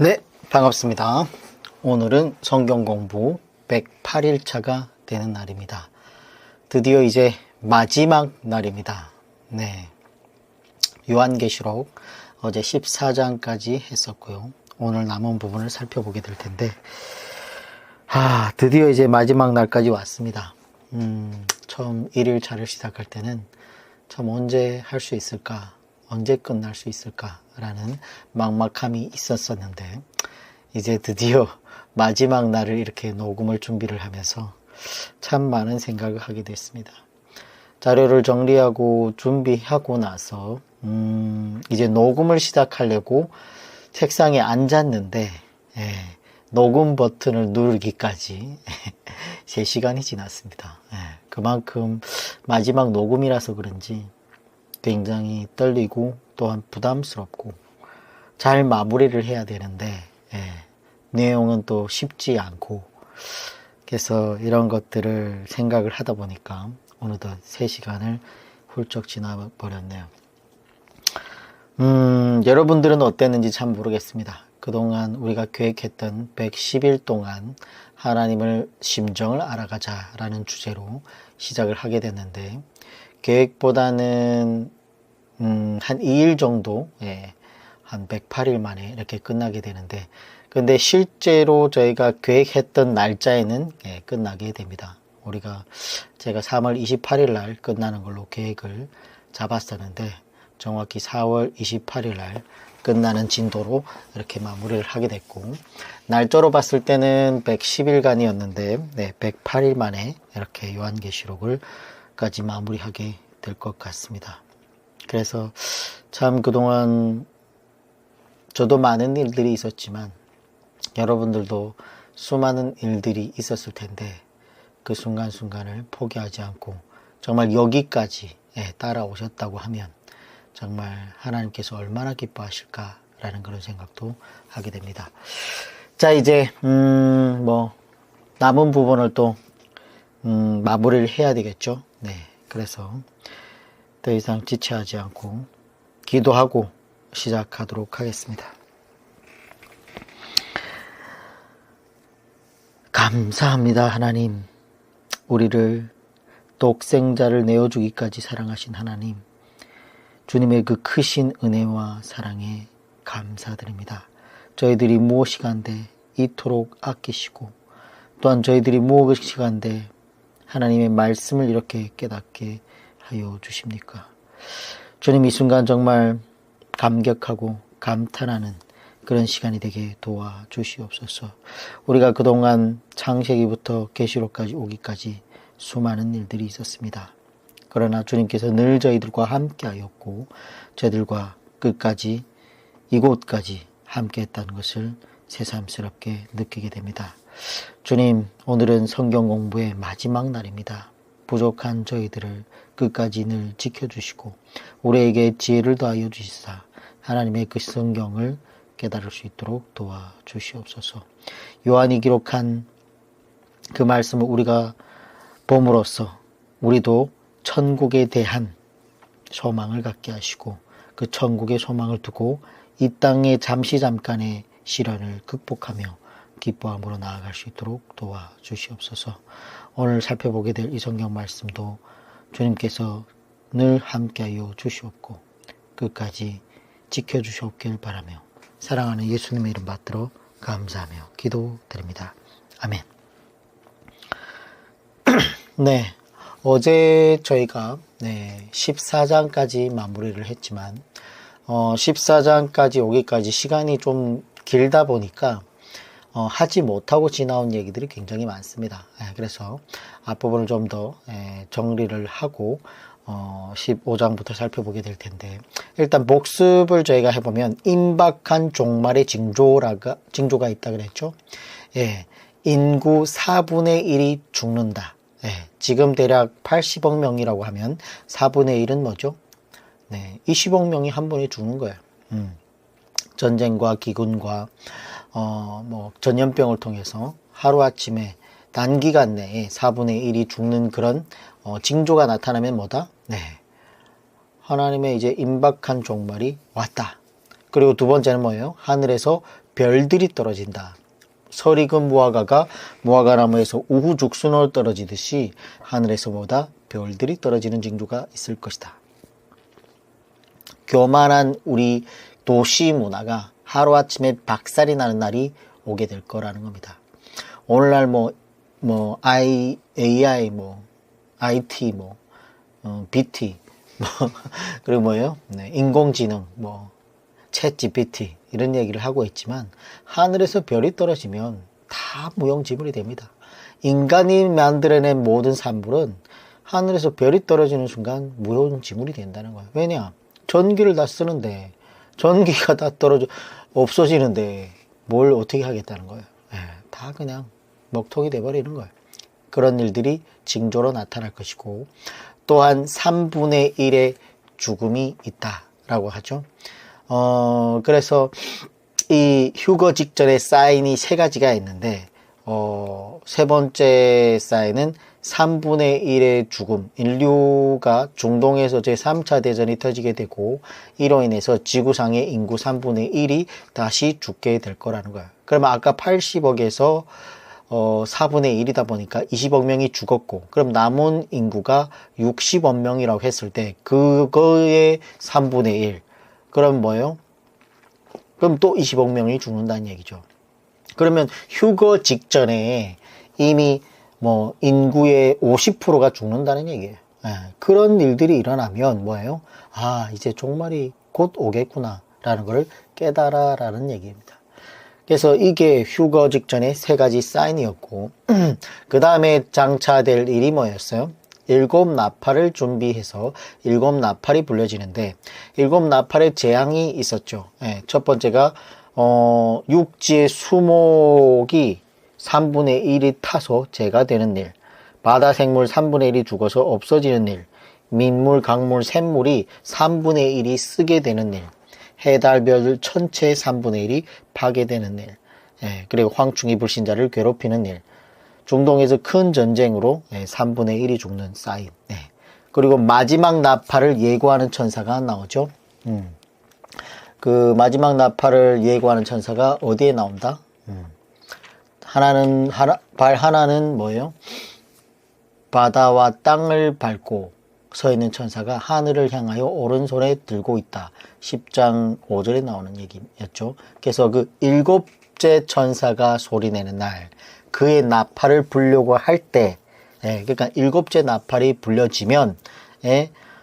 네, 반갑습니다. 오늘은 성경 공부 108일차가 되는 날입니다. 드디어 이제 마지막 날입니다. 네. 요한계시록 어제 14장까지 했었고요. 오늘 남은 부분을 살펴보게 될 텐데, 드디어 이제 마지막 날까지 왔습니다. 처음 1일차를 시작할 때는 참 언제 할 수 있을까? 언제 끝날 수 있을까라는 막막함이 있었었는데 이제 드디어 마지막 날을 이렇게 녹음을 준비를 하면서 참 많은 생각을 하게 됐습니다. 자료를 정리하고 준비하고 나서 이제 녹음을 시작하려고 책상에 앉았는데 녹음 버튼을 누르기까지 3시간이 지났습니다. 그만큼 마지막 녹음이라서 그런지 굉장히 떨리고 또한 부담스럽고 잘 마무리를 해야 되는데 내용은 또 쉽지 않고 그래서 이런 것들을 생각을 하다 보니까 어느덧 3시간을 훌쩍 지나버렸네요. 여러분들은 어땠는지 참 모르겠습니다. 그동안 우리가 계획했던 110일 동안 하나님을 심정을 알아가자라는 주제로 시작을 하게 됐는데 계획보다는 한 2일 정도, 한 108일 만에 이렇게 끝나게 되는데, 근데 실제로 저희가 계획했던 날짜에는 끝나게 됩니다. 제가 3월 28일 날 끝나는 걸로 계획을 잡았었는데, 정확히 4월 28일 날 끝나는 진도로 이렇게 마무리를 하게 됐고, 날짜로 봤을 때는 110일간이었는데, 108일 만에 이렇게 요한계시록을까지 마무리하게 될 것 같습니다. 그래서 참 그동안 저도 많은 일들이 있었지만 여러분들도 수많은 일들이 있었을 텐데 그 순간순간을 포기하지 않고 정말 여기까지 따라오셨다고 하면 정말 하나님께서 얼마나 기뻐하실까라는 그런 생각도 하게 됩니다. 자, 이제 남은 부분을 또 마무리를 해야 되겠죠. 그래서 더 이상 지체하지 않고 기도하고 시작하도록 하겠습니다. 감사합니다. 하나님, 우리를 독생자를 내어주기까지 사랑하신 하나님, 주님의 그 크신 은혜와 사랑에 감사드립니다. 저희들이 무엇이간데 이토록 아끼시고 또한 저희들이 무엇이간데 하나님의 말씀을 이렇게 깨닫게 하여 주십니까? 주님, 이 순간 정말 감격하고 감탄하는 그런 시간이 되게 도와주시옵소서. 우리가 그동안 창세기부터 계시록까지 오기까지 수많은 일들이 있었습니다. 그러나 주님께서 늘 저희들과 함께 하였고 저희들과 끝까지 이곳까지 함께 했다는 것을 새삼스럽게 느끼게 됩니다. 주님, 오늘은 성경 공부의 마지막 날입니다. 부족한 저희들을 끝까지 늘 지켜주시고 우리에게 지혜를 더하여 주시사 하나님의 그 성경을 깨달을 수 있도록 도와주시옵소서. 요한이 기록한 그 말씀을 우리가 봄으로써 우리도 천국에 대한 소망을 갖게 하시고 그 천국의 소망을 두고 이 땅의 잠깐의 시련을 극복하며 기뻐함으로 나아갈 수 있도록 도와주시옵소서. 오늘 살펴보게 될 이 성경 말씀도 주님께서 늘 함께하여 주시옵고 끝까지 지켜주시옵길 바라며 사랑하는 예수님의 이름 받들어 감사하며 기도드립니다. 아멘. 네, 어제 저희가 14장까지 마무리를 했지만 14장까지 오기까지 시간이 좀 길다 보니까 하지 못하고 지나온 얘기들이 굉장히 많습니다. 그래서 앞부분을 좀 더 정리를 하고 15장부터 살펴보게 될 텐데, 일단 복습을 저희가 해보면 임박한 종말의 징조가 있다 그랬죠. 인구 4분의 1이 죽는다. 지금 대략 80억 명이라고 하면 4분의 1은 뭐죠? 20억 명이 한 번에 죽는 거예요. 전쟁과 기근과 전염병을 통해서 하루아침에 단기간 내에 4분의 1이 죽는 그런 징조가 나타나면 뭐다? 하나님의 이제 임박한 종말이 왔다. 그리고 두 번째는 뭐예요? 하늘에서 별들이 떨어진다. 설익은 무화과가 무화과나무에서 우후죽순으로 떨어지듯이 하늘에서 뭐다? 별들이 떨어지는 징조가 있을 것이다. 교만한 우리 도시 문화가 하루아침에 박살이 나는 날이 오게 될 거라는 겁니다. 오늘날 AI, IT, BT, 그리고 뭐예요? 네, 인공지능, 챗 GPT, 이런 얘기를 하고 있지만, 하늘에서 별이 떨어지면 다 무용지물이 됩니다. 인간이 만들어낸 모든 산물은 하늘에서 별이 떨어지는 순간 무용지물이 된다는 거예요. 왜냐? 전기를 다 쓰는데, 전기가 다 없어지는데, 뭘 어떻게 하겠다는 거예요. 다 그냥 먹통이 돼버리는 거예요. 그런 일들이 징조로 나타날 것이고, 또한 3분의 1의 죽음이 있다라고 하죠. 그래서 이 휴거 직전의 사인이 세 가지가 있는데, 세 번째 사인은 3분의 1의 죽음, 인류가 중동에서 제3차 대전이 터지게 되고, 이로 인해서 지구상의 인구 3분의 1이 다시 죽게 될 거라는 거예요. 그러면 아까 80억에서 4분의 1이다 보니까 20억 명이 죽었고, 그럼 남은 인구가 60억 명이라고 했을 때 그거의 3분의 1. 그럼 뭐예요? 그럼 또 20억 명이 죽는다는 얘기죠. 그러면 휴거 직전에 이미 인구의 50%가 죽는다는 얘기예요. 그런 일들이 일어나면 뭐예요? 이제 종말이 곧 오겠구나 라는 걸 깨달아라는 얘기입니다. 그래서 이게 휴거 직전의 세 가지 사인이었고, 그 다음에 장차될 일이 뭐였어요? 7 나팔을 준비해서 7 나팔이 불려지는데, 7 나팔의 재앙이 있었죠. 첫 번째가 육지의 수목이 3분의 1이 타서 재가 되는 일, 바다 생물 3분의 1이 죽어서 없어지는 일, 민물, 강물, 샘물이 3분의 1이 쓰게 되는 일, 해달별 전체의 3분의 1이 파괴되는 일, 그리고 황충이 불신자를 괴롭히는 일, 중동에서 큰 전쟁으로 3분의 1이 죽는 사인, 그리고 마지막 나팔을 예고하는 천사가 나오죠. 그 마지막 나팔을 예고하는 천사가 어디에 나온다? 하나는 뭐예요? 바다와 땅을 밟고 서 있는 천사가 하늘을 향하여 오른손에 들고 있다. 10장 5절에 나오는 얘기였죠. 그래서 그 7째 천사가 소리내는 날, 그의 나팔을 불려고 할 때, 그러니까 7째 나팔이 불려지면,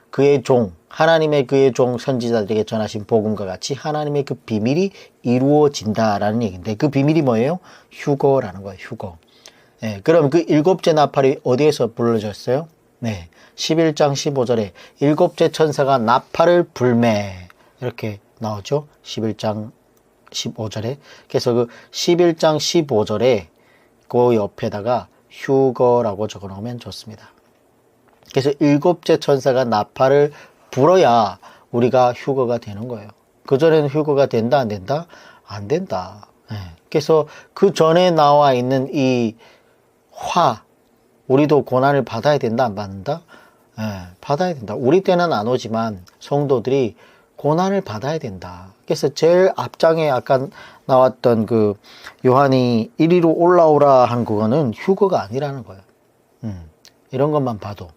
그의 종, 하나님의 그의 종 선지자들에게 전하신 복음과 같이 하나님의 그 비밀이 이루어진다라는 얘기인데, 그 비밀이 뭐예요? 휴거라는 거예요. 휴거. 그럼 그 7째 나팔이 어디에서 불러졌어요? 11장 15절에 7째 천사가 나팔을 불매, 이렇게 나오죠. 11장 15절에. 그래서 그 11장 15절에 그 옆에다가 휴거라고 적어 놓으면 좋습니다. 그래서 7째 천사가 나팔을 불어야 우리가 휴거가 되는 거예요. 그전에는 휴거가 된다, 안 된다? 안 된다. 그래서 그 전에 나와 있는 이 우리도 고난을 받아야 된다, 안 받는다? 받아야 된다. 우리 때는 안 오지만 성도들이 고난을 받아야 된다. 그래서 제일 앞장에 아까 나왔던 그 요한이 이리로 올라오라 한 그거는 휴거가 아니라는 거예요. 이런 것만 봐도.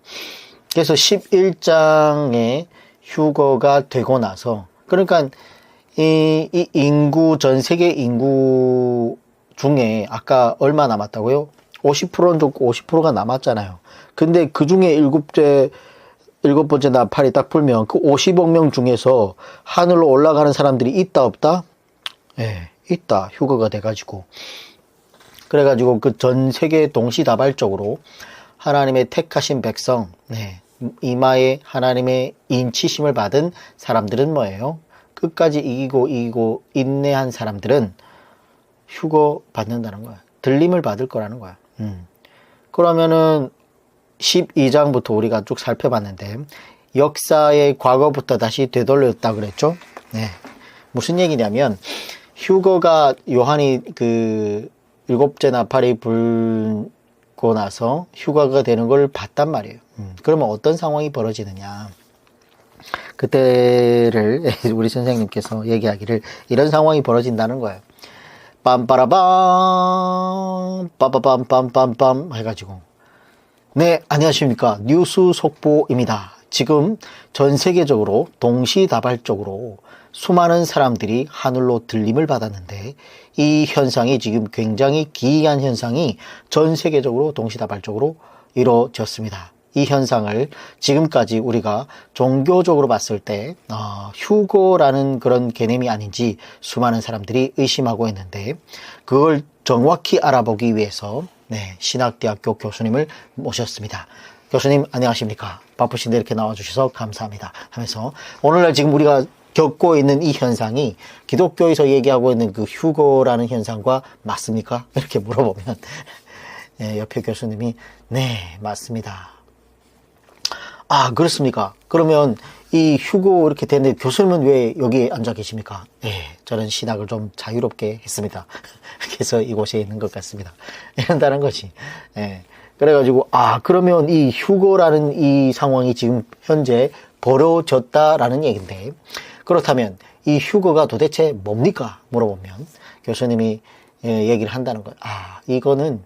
그래서 11장에 휴거가 되고 나서, 그러니까 이 인구, 전 세계 인구 중에 아까 얼마 남았다고요? 50%는 좋고 50%가 남았잖아요. 근데 그 중에 일곱 번째 나팔이 딱 불면 그 50억 명 중에서 하늘로 올라가는 사람들이 있다, 없다? 있다. 휴거가 돼가지고. 그래가지고 그 전 세계 동시다발적으로 하나님의 택하신 백성, 이마에 하나님의 인치심을 받은 사람들은 뭐예요? 끝까지 이기고 인내한 사람들은 휴거 받는다는 거야. 들림을 받을 거라는 거야. 그러면은 12장부터 우리가 쭉 살펴봤는데, 역사의 과거부터 다시 되돌렸다 그랬죠? 무슨 얘기냐면, 휴거가 요한이 그 7째 나팔이 불고 나서 휴거가 되는 걸 봤단 말이에요. 그러면 어떤 상황이 벌어지느냐. 그때를 우리 선생님께서 얘기하기를 이런 상황이 벌어진다는 거예요. 빰빠라밤 빠바밤빰빰빰 해가지고 네, 안녕하십니까. 뉴스 속보입니다. 지금 전 세계적으로 동시다발적으로 수많은 사람들이 하늘로 들림을 받았는데 이 현상이 지금 굉장히 기이한 현상이 전 세계적으로 동시다발적으로 이루어졌습니다. 이 현상을 지금까지 우리가 종교적으로 봤을 때 휴거라는 그런 개념이 아닌지 수많은 사람들이 의심하고 있는데 그걸 정확히 알아보기 위해서 신학대학교 교수님을 모셨습니다. 교수님 안녕하십니까. 바쁘신데 이렇게 나와주셔서 감사합니다 하면서 오늘날 지금 우리가 겪고 있는 이 현상이 기독교에서 얘기하고 있는 그 휴거라는 현상과 맞습니까? 이렇게 물어보면 옆에 교수님이 네 맞습니다. 아 그렇습니까? 그러면 이 휴거 이렇게 됐는데 교수님은 왜 여기 앉아 계십니까? 저는 신학을 좀 자유롭게 했습니다. 그래서 이곳에 있는 것 같습니다. 이런다는 거지. 그래가지고 그러면 이 휴거라는 이 상황이 지금 현재 벌어졌다라는 얘기인데 그렇다면 이 휴거가 도대체 뭡니까? 물어보면 교수님이 얘기를 한다는 거예요. 이거는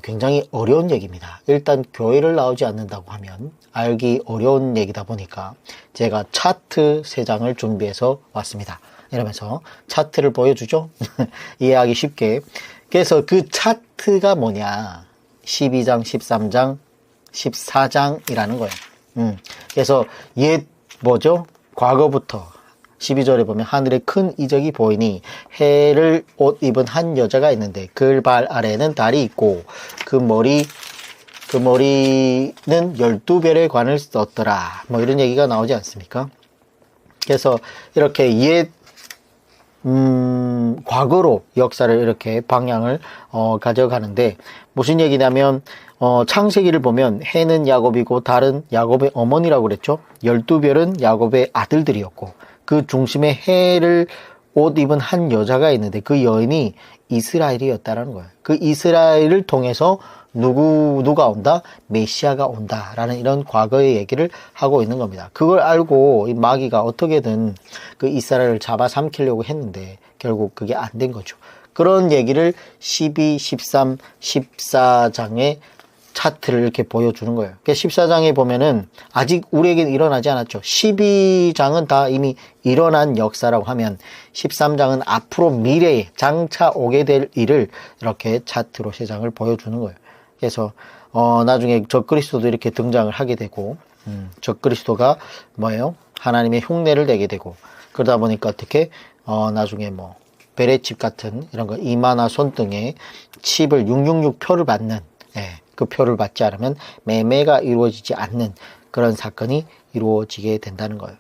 굉장히 어려운 얘기입니다. 일단 교회를 나오지 않는다고 하면 알기 어려운 얘기다 보니까 제가 차트 3장을 준비해서 왔습니다. 이러면서 차트를 보여주죠. 이해하기 쉽게. 그래서 그 차트가 뭐냐 12장, 13장, 14장이라는 거예요. 그래서 옛 뭐죠? 과거부터 12절에 보면 하늘에 큰 이적이 보이니 해를 옷 입은 한 여자가 있는데 그 발 아래에는 달이 있고 그 머리는 12별의 관을 썼더라. 뭐 이런 얘기가 나오지 않습니까? 그래서 이렇게 옛 과거로 역사를 이렇게 방향을 가져가는데 무슨 얘기냐면 창세기를 보면 해는 야곱이고 달은 야곱의 어머니라고 그랬죠. 12별은 야곱의 아들들이었고 그 중심에 해를 옷 입은 한 여자가 있는데 그 여인이 이스라엘이었다라는 거예요. 그 이스라엘을 통해서 누가 온다? 메시아가 온다라는 이런 과거의 얘기를 하고 있는 겁니다. 그걸 알고 이 마귀가 어떻게든 그 이스라엘을 잡아삼키려고 했는데 결국 그게 안 된 거죠. 그런 얘기를 12, 13, 14장에 차트를 이렇게 보여주는 거예요. 14장에 보면은 아직 우리에게는 일어나지 않았죠. 12장은 다 이미 일어난 역사라고 하면 13장은 앞으로 미래에 장차 오게 될 일을 이렇게 차트로 3장을 보여주는 거예요. 그래서 나중에 적그리스도도 이렇게 등장을 하게 되고 적그리스도가 뭐예요? 하나님의 흉내를 내게 되고 그러다 보니까 어떻게 나중에 뭐 베레칩 같은 이런 거 이마나 손등에 칩을 666 표를 받는 그 표를 받지 않으면 매매가 이루어지지 않는 그런 사건이 이루어지게 된다는 거예요.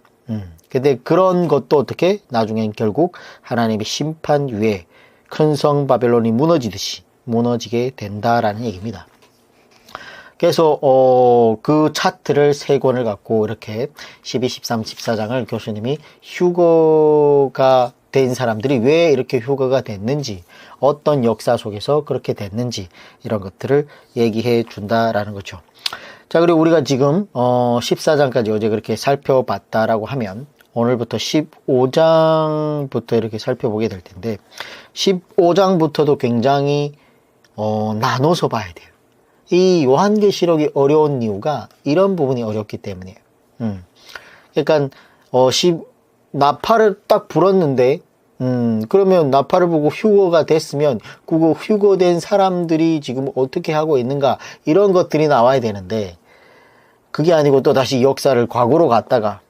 근데 그런 것도 어떻게 나중엔 결국 하나님의 심판 위에 큰 성 바벨론이 무너지듯이 무너지게 된다라는 얘기입니다. 그래서 그 차트를 3권을 갖고 이렇게 12, 13, 14장을 교수님이 휴거가 된 사람들이 왜 이렇게 휴거가 됐는지 어떤 역사 속에서 그렇게 됐는지 이런 것들을 얘기해 준다라는 거죠. 자, 그리고 우리가 지금 14장까지 어제 그렇게 살펴봤다라고 하면 오늘부터 15장부터 이렇게 살펴보게 될 텐데 15장부터도 굉장히 나눠서 봐야 돼요. 이 요한계시록이 어려운 이유가 이런 부분이 어렵기 때문이에요. 그러니까 나팔을 딱 불었는데 그러면 나팔을 보고 휴거가 됐으면 그거 휴거된 사람들이 지금 어떻게 하고 있는가 이런 것들이 나와야 되는데 그게 아니고 또 다시 역사를 과거로 갔다가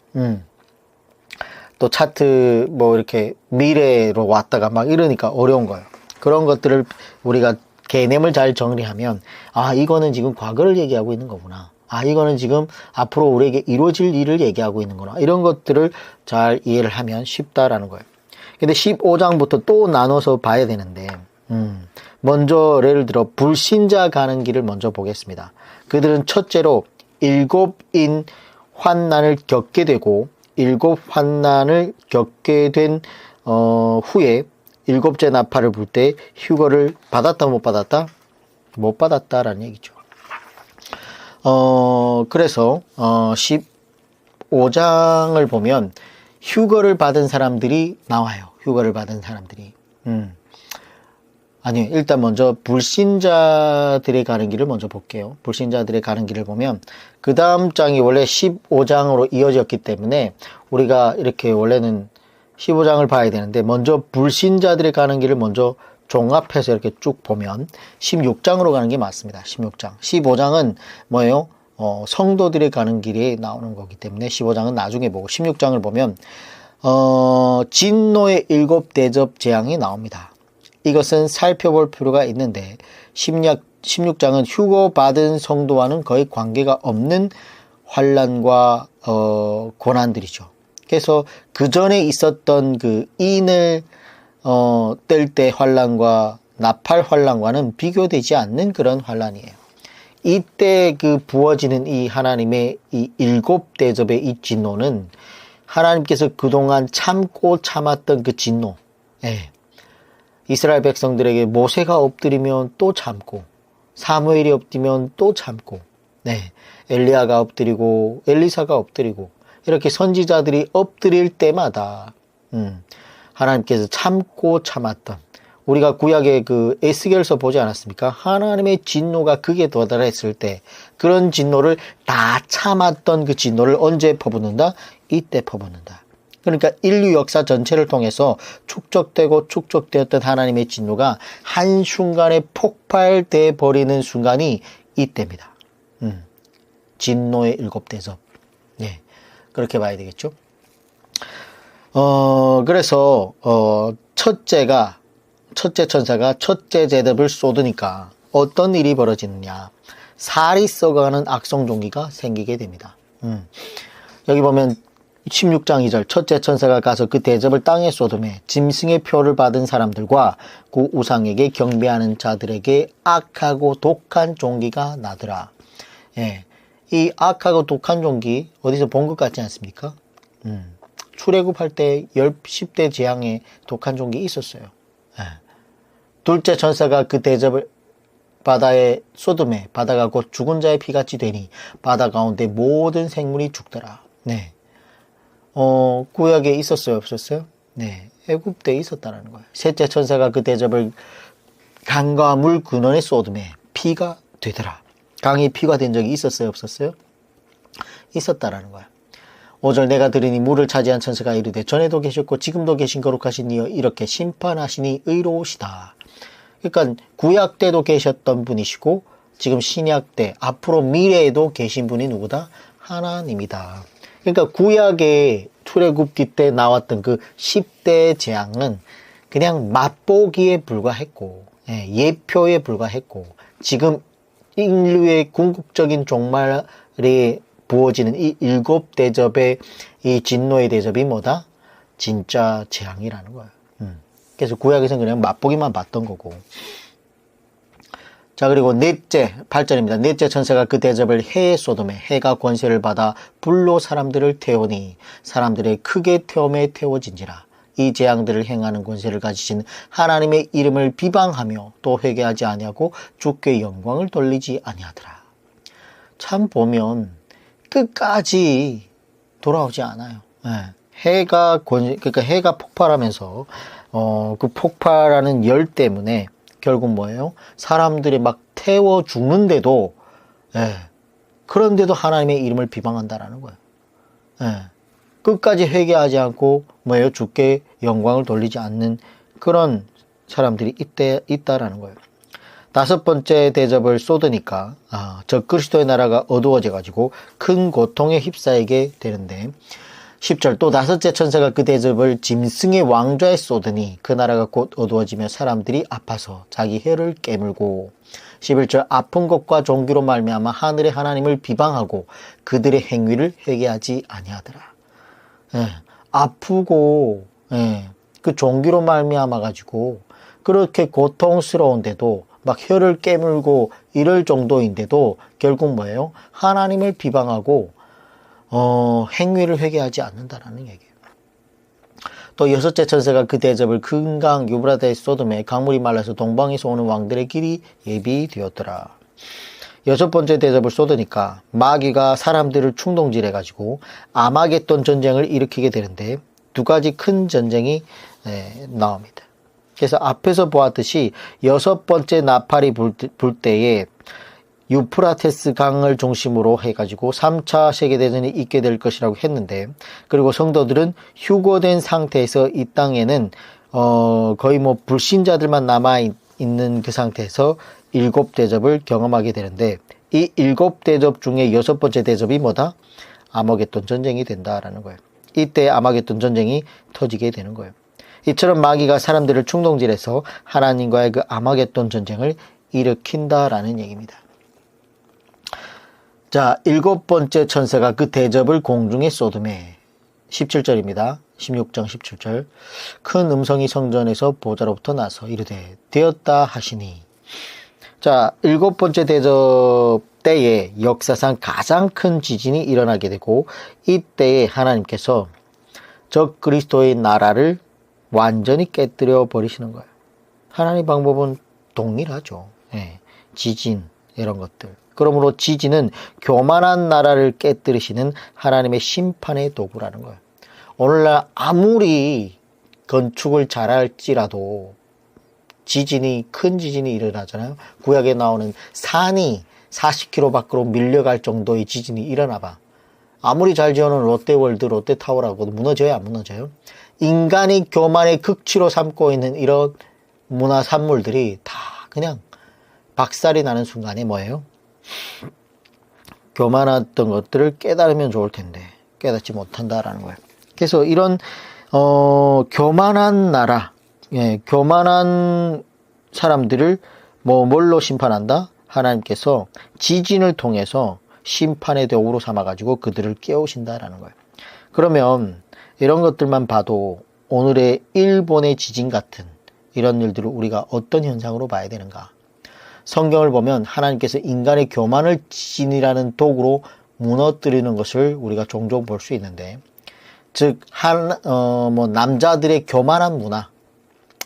또 차트 뭐 이렇게 미래로 왔다가 막 이러니까 어려운 거예요. 그런 것들을 우리가 개념을 잘 정리하면 이거는 지금 과거를 얘기하고 있는 거구나. 이거는 지금 앞으로 우리에게 이루어질 일을 얘기하고 있는 거나 이런 것들을 잘 이해를 하면 쉽다라는 거예요. 근데 15장부터 또 나눠서 봐야 되는데 먼저 예를 들어 불신자 가는 길을 먼저 보겠습니다. 그들은 첫째로 7인 환난을 겪게 되고 7 환난을 겪게 된 후에 7째 나팔을 불 때 휴거를 받았다 못 받았다? 못 받았다라는 얘기죠. 그래서 15장을 보면 휴거를 받은 사람들이 나와요. 휴거를 받은 사람들이. 아니요. 일단 먼저 불신자들의 가는 길을 먼저 볼게요. 불신자들의 가는 길을 보면 그 다음 장이 원래 15장으로 이어졌기 때문에 우리가 이렇게 원래는 15장을 봐야 되는데 먼저 불신자들의 가는 길을 먼저 종합해서 이렇게 쭉 보면 16장으로 가는 게 맞습니다. 16장. 15장은 뭐예요? 성도들의 가는 길이 나오는 거기 때문에 15장은 나중에 보고 16장을 보면 진노의 7대접 재앙이 나옵니다. 이것은 살펴볼 필요가 있는데 16장은 휴거받은 성도와는 거의 관계가 없는 환난과 고난들이죠. 그래서 그 전에 있었던 그 인을 뗄 때 환난과 나팔 환난과는 비교되지 않는 그런 환난이에요. 이때 그 부어지는 이 하나님의 이 7대접의 이 진노는 하나님께서 그동안 참고 참았던 그 진노. 예. 이스라엘 백성들에게 모세가 엎드리면 또 참고, 사무엘이 엎드리면 또 참고, 네. 엘리야가 엎드리고, 엘리사가 엎드리고, 이렇게 선지자들이 엎드릴 때마다, 하나님께서 참고 참았던, 우리가 구약의 그 에스겔서 보지 않았습니까? 하나님의 진노가 극에 도달했을 때, 그런 진노를 다 참았던 그 진노를 언제 퍼붓는다? 이때 퍼붓는다. 그러니까 인류 역사 전체를 통해서 축적되었던 하나님의 진노가 한순간에 폭발돼 버리는 순간이 이때입니다. 진노의 7대접. 네. 그렇게 봐야 되겠죠. 그래서, 첫째 천사가 첫째 대접을 쏟으니까 어떤 일이 벌어지느냐. 살이 썩어가는 악성 종기가 생기게 됩니다. 여기 보면 16장 2절 첫째 천사가 가서 그 대접을 땅에 쏟음에 짐승의 표를 받은 사람들과 그 우상에게 경배하는 자들에게 악하고 독한 종기가 나더라. 예, 이 악하고 독한 종기 어디서 본 것 같지 않습니까? 출애굽할 때 10대 재앙에 독한 종기 있었어요. 예. 둘째 천사가 그 대접을 바다에 쏟음에 바다가 곧 죽은 자의 피같이 되니 바다 가운데 모든 생물이 죽더라. 네. 구약에 있었어요, 없었어요? 네. 애굽때에 있었다는 거예요. 셋째 천사가 그 대접을 강과 물 근원에 쏟음에 피가 되더라. 강이 피가 된 적이 있었어요, 없었어요? 있었다라는 거예요. 5절 내가 들으니 물을 차지한 천사가 이르되 전에도 계셨고 지금도 계신 거룩하신 이여 이렇게 심판하시니 의로우시다. 그러니까 구약 때도 계셨던 분이시고 지금 신약 때 앞으로 미래에도 계신 분이 누구다? 하나님이다. 그러니까 구약의 출애굽기 때 나왔던 그 10대 재앙은 그냥 맛보기에 불과했고 예표에 불과했고 지금 인류의 궁극적인 종말에 부어지는 이 7대접의 이 진노의 대접이 뭐다? 진짜 재앙이라는 거예요. 그래서 구약에서는 그냥 맛보기만 봤던 거고. 자, 그리고 넷째, 8절입니다. 넷째 천사가 그 대접을 해에 쏟음에 해가 권세를 받아 불로 사람들을 태우니 사람들의 크게 태움에 태워진지라. 이 재앙들을 행하는 권세를 가지신 하나님의 이름을 비방하며 또 회개하지 아니하고 주께 영광을 돌리지 아니하더라. 참 보면 끝까지 돌아오지 않아요. 그러니까 해가 폭발하면서 그 폭발하는 열 때문에 결국 뭐예요? 사람들이 막 태워 죽는데도 그런데도 하나님의 이름을 비방한다라는 거예요. 끝까지 회개하지 않고 뭐예요? 주께 영광을 돌리지 않는 그런 사람들이 있다라는 거예요. 다섯 번째 대접을 쏟으니까 저 그리스도의 나라가 어두워져 가지고 큰 고통에 휩싸이게 되는데 10절 또 다섯째 천사가 그 대접을 짐승의 왕좌에 쏟으니 그 나라가 곧 어두워지며 사람들이 아파서 자기 혀를 깨물고 11절 아픈 것과 종기로 말미암아 하늘의 하나님을 비방하고 그들의 행위를 회개하지 아니하더라. 아프고 그 종기로 말미암아 가지고 그렇게 고통스러운데도 막 혀를 깨물고 이럴 정도인데도 결국 뭐예요? 하나님을 비방하고 행위를 회개하지 않는다라는 얘기예요. 또 여섯째 천사가 그 대접을 금강 유브라데의 소돔에 강물이 말라서 동방에서 오는 왕들의 길이 예비되었더라. 여섯 번째 대접을 쏟으니까 마귀가 사람들을 충동질해가지고 아마겟돈 전쟁을 일으키게 되는데 두 가지 큰 전쟁이 나옵니다. 그래서 앞에서 보았듯이 6번째 나팔이 불 때에 유프라테스 강을 중심으로 해가지고 3차 세계대전이 있게 될 것이라고 했는데, 그리고 성도들은 휴거된 상태에서 이 땅에는 거의 뭐 불신자들만 남아있는 그 상태에서 7대접을 경험하게 되는데, 이 7대접 중에 6번째 대접이 뭐다? 아마겟돈 전쟁이 된다라는 거예요. 이때 아마겟돈 전쟁이 터지게 되는 거예요. 이처럼 마귀가 사람들을 충동질해서 하나님과의 그 아마겟돈 전쟁을 일으킨다라는 얘기입니다. 자, 7번째 천사가 그 대접을 공중에 쏟음에 17절입니다. 16장 17절. 큰 음성이 성전에서 보좌로부터 나서 이르되 되었다 하시니. 자, 7번째 대접 때에 역사상 가장 큰 지진이 일어나게 되고, 이때에 하나님께서 적 그리스도의 나라를 완전히 깨뜨려 버리시는 거예요. 하나님 방법은 동일하죠. 예, 지진 이런 것들. 그러므로 지진은 교만한 나라를 깨뜨리시는 하나님의 심판의 도구라는 거예요. 오늘날 아무리 건축을 잘할지라도 큰 지진이 일어나잖아요. 구약에 나오는 산이 40km 밖으로 밀려갈 정도의 지진이 일어나 봐. 아무리 잘 지어놓은 롯데월드, 롯데타워라고 무너져요, 안 무너져요? 인간이 교만의 극치로 삼고 있는 이런 문화 산물들이 다 그냥 박살이 나는 순간에 뭐예요? 교만했던 것들을 깨달으면 좋을 텐데 깨닫지 못한다라는 거예요. 그래서 이런 교만한 나라, 교만한 사람들을 뭘로 심판한다? 하나님께서 지진을 통해서 심판의 도구로 삼아가지고 그들을 깨우신다라는 거예요. 그러면 이런 것들만 봐도 오늘의 일본의 지진 같은 이런 일들을 우리가 어떤 현상으로 봐야 되는가? 성경을 보면 하나님께서 인간의 교만을 지진이라는 도구로 무너뜨리는 것을 우리가 종종 볼 수 있는데, 즉 남자들의 교만한 문화,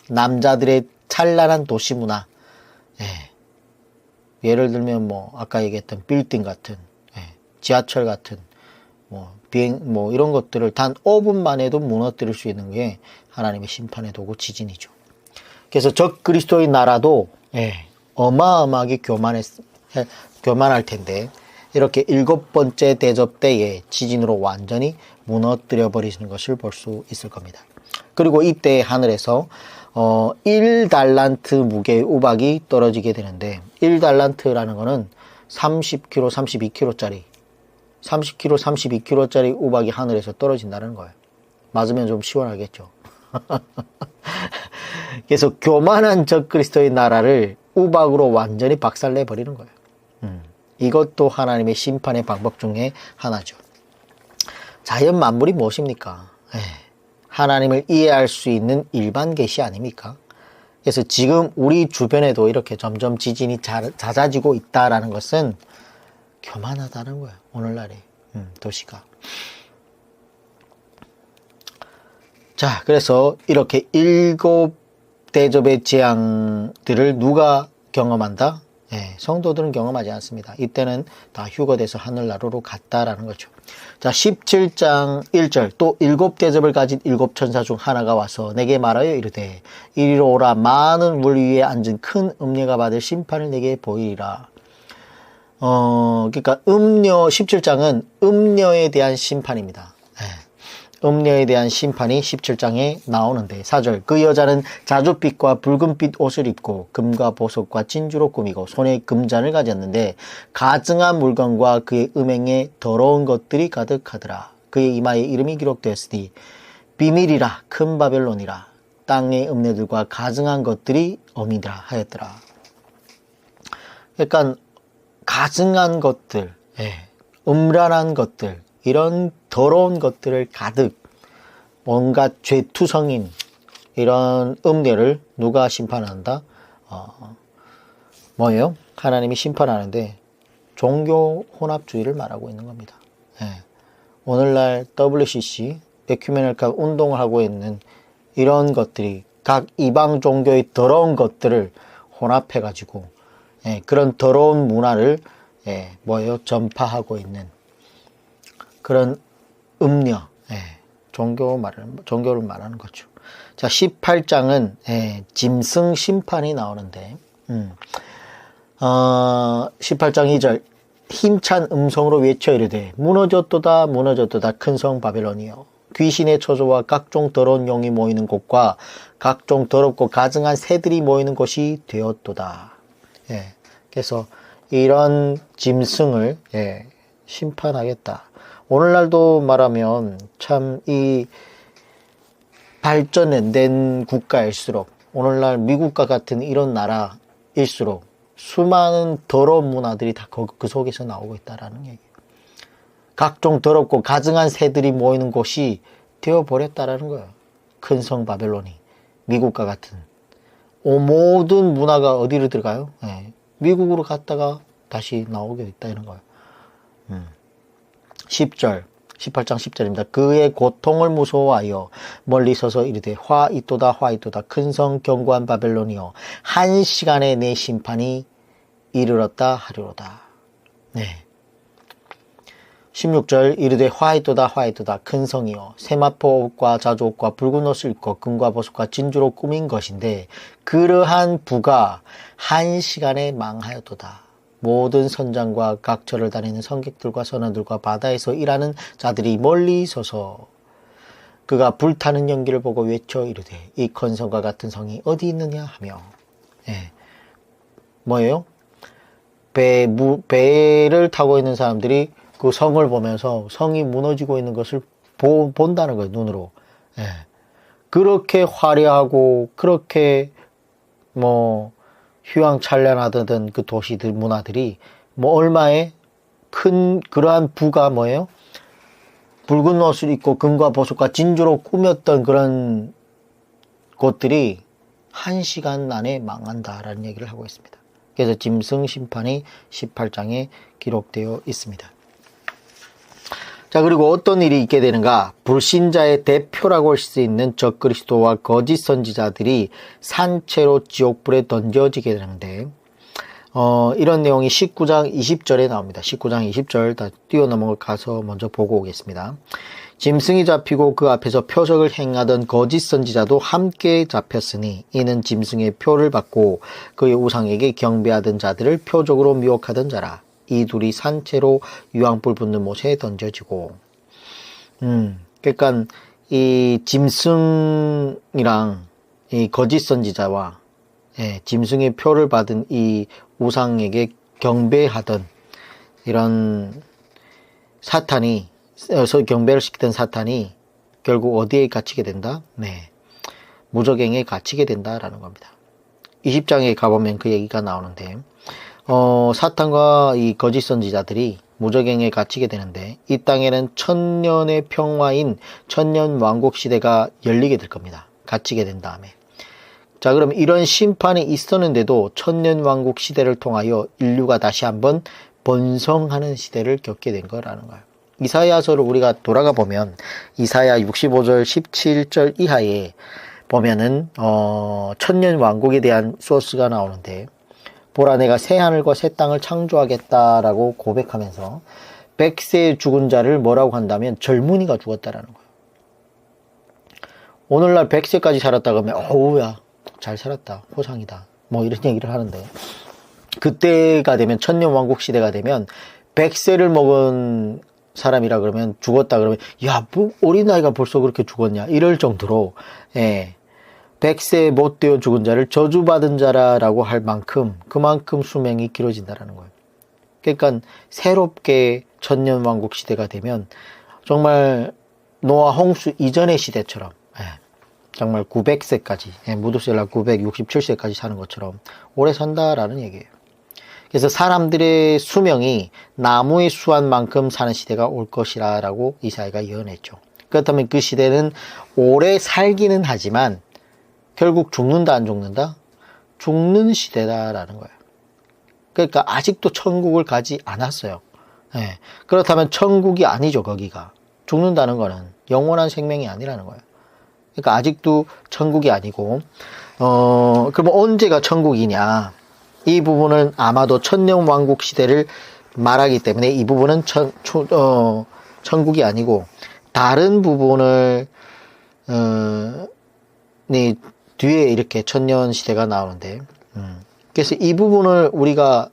남자들의 찬란한 도시 문화, 예를 들면 아까 얘기했던 빌딩 같은, 지하철 같은, 비행 이런 것들을 단 5분만 해도 무너뜨릴 수 있는 게 하나님의 심판의 도구 지진이죠. 그래서 적 그리스도의 나라도 어마어마하게 교만할 텐데, 이렇게 7번째 대접 때에 지진으로 완전히 무너뜨려 버리시는 것을 볼 수 있을 겁니다. 그리고 이때 하늘에서 1달란트 무게의 우박이 떨어지게 되는데, 1달란트라는 거는 30kg, 32kg짜리 30kg, 32kg짜리 우박이 하늘에서 떨어진다는 거예요. 맞으면 좀 시원하겠죠. 그래서 교만한 적 그리스도의 나라를 우박으로 완전히 박살내 버리는 거예요. 이것도 하나님의 심판의 방법 중에 하나죠. 자연 만물이 무엇입니까? 하나님을 이해할 수 있는 일반 계시 아닙니까? 그래서 지금 우리 주변에도 이렇게 점점 지진이 잦아지고 있다라는 것은 교만하다는 거예요. 오늘날의 도시가. 자, 그래서 이렇게 7대접의 재앙들을 누가 경험한다? 성도들은 경험하지 않습니다. 이때는 다 휴거돼서 하늘나라로 갔다라는 거죠. 자, 17장 1절. 또 7대접을 가진 7천사 중 하나가 와서 내게 말하여 이르되 이리로 오라. 많은 물 위에 앉은 큰 음녀가 받을 심판을 내게 보이리라. 그러니까 17장은 음녀에 대한 심판입니다. 음녀에 대한 심판이 17장에 나오는데, 4절. 그 여자는 자줏빛과 붉은빛 옷을 입고 금과 보석과 진주로 꾸미고 손에 금잔을 가졌는데 가증한 물건과 그의 음행에 더러운 것들이 가득하더라. 그의 이마에 이름이 기록되었으니 비밀이라 큰 바벨론이라 땅의 음녀들과 가증한 것들이 어미더라 하였더라. 그러니까 가증한 것들, 음란한 것들, 이런 더러운 것들을 가득, 뭔가 죄투성인 이런 음녀를 누가 심판한다? 뭐예요? 하나님이 심판하는데 종교 혼합주의를 말하고 있는 겁니다. 오늘날 WCC, 에큐메니컬 운동을 하고 있는 이런 것들이 각 이방 종교의 더러운 것들을 혼합해가지고 그런 더러운 문화를 전파하고 있는 그런 음녀, 종교를 말하는 거죠. 자, 18장은 짐승 심판이 나오는데 18장 2절 힘찬 음성으로 외쳐 이르되 무너졌도다 무너졌도다 큰 성 바벨론이여 귀신의 처소와 각종 더러운 용이 모이는 곳과 각종 더럽고 가증한 새들이 모이는 곳이 되었도다. 그래서 이런 짐승을 심판하겠다. 오늘날도 말하면 참 이 발전된 국가일수록 오늘날 미국과 같은 이런 나라일수록 수많은 더러운 문화들이 다 그 속에서 나오고 있다라는 얘기예요. 각종 더럽고 가증한 새들이 모이는 곳이 되어버렸다라는 거예요. 큰 성 바벨론이 미국과 같은 모든 문화가 어디로 들어가요? 미국으로 갔다가 다시 나오게 있다 이런 거예요. 10절 18장 10절입니다. 그의 고통을 무서워하여 멀리 서서 이르되 화 있도다 화 있도다 큰 성 견고한 바벨론이여 한 시간에 내 심판이 이르렀다 하리로다. 16절 이르되 화 있도다 화 있도다 큰 성이여 세마포 옷과 자주 옷과 붉은 옷을 입고 금과 보석과 진주로 꾸민 것인데 그러한 부가 한 시간에 망하였도다. 모든 선장과 각처를 다니는 선객들과 선원들과 바다에서 일하는 자들이 멀리 서서 그가 불타는 연기를 보고 외쳐 이르되 이 큰 성과 같은 성이 어디 있느냐 하며 뭐예요? 배를 타고 있는 사람들이 그 성을 보면서 성이 무너지고 있는 것을 본다는 거예요, 눈으로. 그렇게 화려하고 그렇게 휘황찬란하던 그 도시들 문화들이 얼마에 큰 그러한 부가 뭐예요? 붉은 옷을 입고 금과 보석과 진주로 꾸몄던 그런 곳들이 한 시간 안에 망한다라는 얘기를 하고 있습니다. 그래서 짐승 심판이 18장에 기록되어 있습니다. 자, 그리고 어떤 일이 있게 되는가? 불신자의 대표라고 할 수 있는 적그리스도와 거짓 선지자들이 산채로 지옥불에 던져지게 되는데 이런 내용이 19장 20절에 나옵니다. 19장 20절 다 뛰어넘어가서 먼저 보고 오겠습니다. 짐승이 잡히고 그 앞에서 표적을 행하던 거짓 선지자도 함께 잡혔으니 이는 짐승의 표를 받고 그의 우상에게 경배하던 자들을 표적으로 미혹하던 자라. 이 둘이 산채로 유황불 붙는 못에 던져지고 그러니까 이 짐승이랑 이 거짓 선지자와 짐승의 표를 받은 이 우상에게 경배하던 이런 사탄이 경배를 시키던 사탄이 결국 어디에 갇히게 된다? 무저갱에 갇히게 된다라는 겁니다. 20장에 가보면 그 얘기가 나오는데 사탄과 이 거짓 선지자들이 무저갱에 갇히게 되는데 이 땅에는 천년의 평화인 천년 왕국 시대가 열리게 될 겁니다. 갇히게 된 다음에. 자, 그럼 이런 심판이 있었는데도 천년 왕국 시대를 통하여 인류가 다시 한번 번성하는 시대를 겪게 된 거라는 거예요. 이사야서를 우리가 돌아가 보면 이사야 65절 17절 이하에 보면은 천년 왕국에 대한 소스가 나오는데 보라 내가 새 하늘과 새 땅을 창조하겠다라고 고백하면서 100세에 죽은 자를 뭐라고 한다면 젊은이가 죽었다라는 거예요. 오늘날 100세까지 살았다 그러면 어우야 잘 살았다 호상이다 이런 얘기를 하는데 그때가 되면 천년 왕국 시대가 되면 100세를 먹은 사람이라 그러면 죽었다 그러면 야 뭐 어린 나이가 벌써 그렇게 죽었냐 이럴 정도로 100세 못 되어 죽은 자를 저주받은 자라고 할 만큼 그만큼 수명이 길어진다라는 거예요. 그러니까 새롭게 천년왕국 시대가 되면 정말 노아 홍수 이전의 시대처럼 정말 900세까지 무두셀라 967세까지 사는 것처럼 오래 산다라는 얘기예요. 그래서 사람들의 수명이 나무의 수한만큼 사는 시대가 올 것이라 라고 이사야가 예언했죠. 그렇다면 그 시대는 오래 살기는 하지만 결국 죽는다 안 죽는다? 죽는 시대다라는 거예요. 그러니까 아직도 천국을 가지 않았어요. 그렇다면 천국이 아니죠. 거기가 죽는다는 거는 영원한 생명이 아니라는 거예요. 그러니까 아직도 천국이 아니고 그럼 언제가 천국이냐? 이 부분은 아마도 천년 왕국 시대를 말하기 때문에 이 부분은 천국이 아니고 다른 부분을 뒤에 이렇게 천년 시대가 나오는데, 그래서 이 부분을 우리가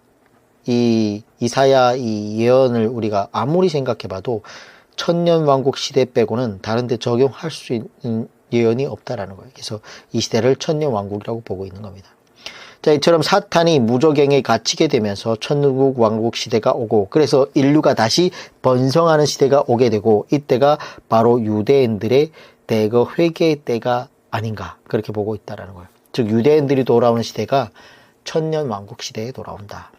이 이사야 이 예언을 우리가 아무리 생각해봐도 천년 왕국 시대 빼고는 다른데 적용할 수 있는 예언이 없다라는 거예요. 그래서 이 시대를 천년 왕국이라고 보고 있는 겁니다. 자, 이처럼 사탄이 무저갱에 갇히게 되면서 천국 왕국 시대가 오고, 그래서 인류가 다시 번성하는 시대가 오게 되고, 이때가 바로 유대인들의 대거 회개의 때가 아닌가, 그렇게 보고 있다라는 거예요. 즉 유대인들이 돌아오는 시대가 천년 왕국 시대에 돌아온다.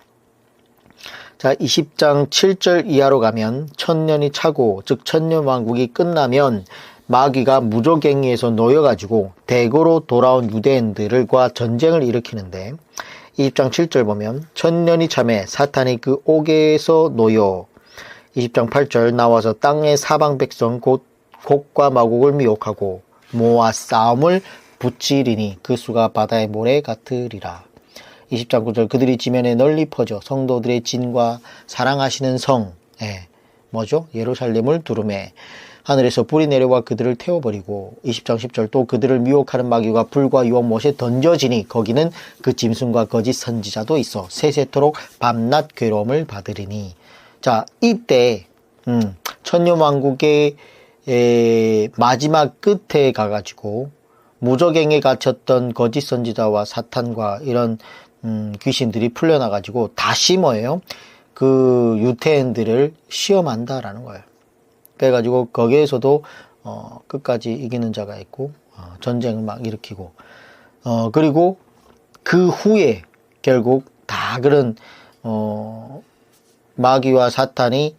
자, 20장 7절 이하로 가면 천년이 차고, 즉 천년 왕국이 끝나면 마귀가 무저갱이에서 놓여가지고 대거로 돌아온 유대인들과 전쟁을 일으키는데, 20장 7절 보면 천년이 참에 사탄이 그 옥에서 놓여, 20장 8절 나와서 땅의 사방 백성 곧 곡과 마곡을 미혹하고 모아 싸움을 붙이리니 그 수가 바다의 모래 같으리라. 20장 9절 그들이 지면에 널리 퍼져 성도들의 진과 사랑하시는 성, 뭐죠? 예루살렘을 두르매 하늘에서 불이 내려와 그들을 태워버리고, 20장 10절 또 그들을 미혹하는 마귀가 불과 유황 못에 던져지니 거기는 그 짐승과 거짓 선지자도 있어 세세토록 밤낮 괴로움을 받으리니. 자, 이때 천년왕국의 마지막 끝에 가가지고 무저갱에 갇혔던 거짓 선지자와 사탄과 이런 귀신들이 풀려나가지고 다시 뭐예요? 그 유태인들을 시험한다라는 거예요. 그래가지고 거기에서도 끝까지 이기는 자가 있고 전쟁을 막 일으키고, 그리고 그 후에 결국 다 그런 마귀와 사탄이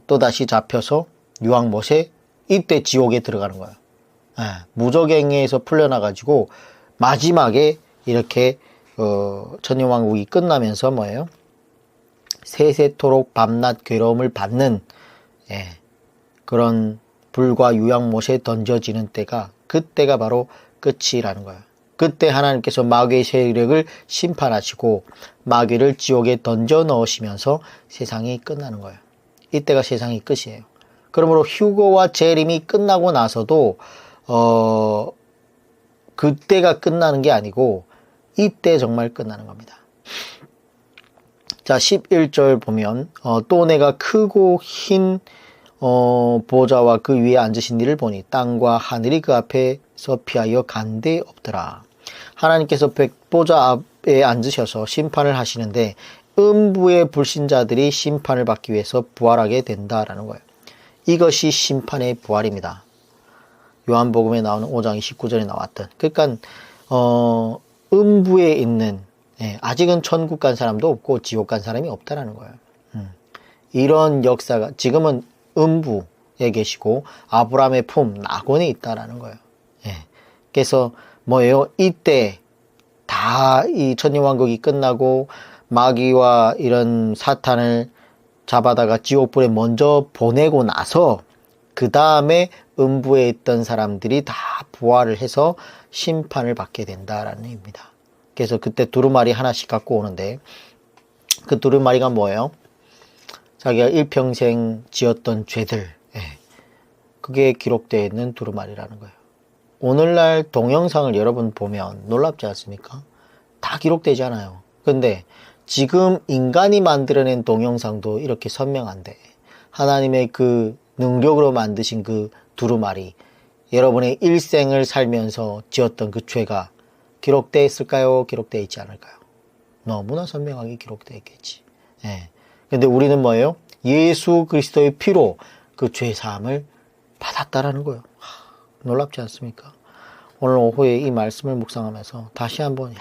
또다시 잡혀서 유황못에 이때 지옥에 들어가는 거예요. 무저갱에서 풀려나가지고 마지막에 이렇게 천년왕국이 끝나면서 뭐예요? 세세토록 밤낮 괴로움을 받는 그런 불과 유황못에 던져지는 때가, 그때가 바로 끝이라는 거예요. 그때 하나님께서 마귀의 세력을 심판하시고 마귀를 지옥에 던져 넣으시면서 세상이 끝나는 거예요. 이때가 세상이 끝이에요. 그러므로 휴거와 재림이 끝나고 나서도 그때가 끝나는 게 아니고 이때 정말 끝나는 겁니다. 자, 11절 보면 또 내가 크고 흰 보좌와 그 위에 앉으신 이를 보니 땅과 하늘이 그 앞에서 피하여 간데 없더라. 하나님께서 백보좌 앞에 앉으셔서 심판을 하시는데 음부의 불신자들이 심판을 받기 위해서 부활하게 된다라는 거예요. 이것이 심판의 부활입니다. 요한복음에 나오는 5장 29절에 나왔던, 그러니까 음부에 있는, 아직은 천국 간 사람도 없고 지옥 간 사람이 없다라는 거예요. 이런 역사가 지금은 음부에 계시고 아브라함의 품 낙원에 있다라는 거예요. 그래서 뭐예요? 이때 다 이 천년왕국이 끝나고 마귀와 이런 사탄을 잡아다가 지옥불에 먼저 보내고 나서 그 다음에 음부에 있던 사람들이 다 부활을 해서 심판을 받게 된다라는 의미입니다. 그래서 그때 두루마리 하나씩 갖고 오는데, 그 두루마리가 뭐예요? 자기가 일평생 지었던 죄들, 그게 기록되어 있는 두루마리라는 거예요. 오늘날 동영상을 여러분 보면 놀랍지 않습니까? 다 기록되지 않아요. 근데 지금 인간이 만들어낸 동영상도 이렇게 선명한데, 하나님의 그 능력으로 만드신 그 두루마리, 여러분의 일생을 살면서 지었던 그 죄가 기록되어 있을까요? 기록되어 있지 않을까요? 너무나 선명하게 기록되어 있겠지. 근데 우리는 뭐예요? 예수 그리스도의 피로 그 죄사함을 받았다라는 거예요. 놀랍지 않습니까? 오늘 오후에 이 말씀을 묵상하면서 다시 한번,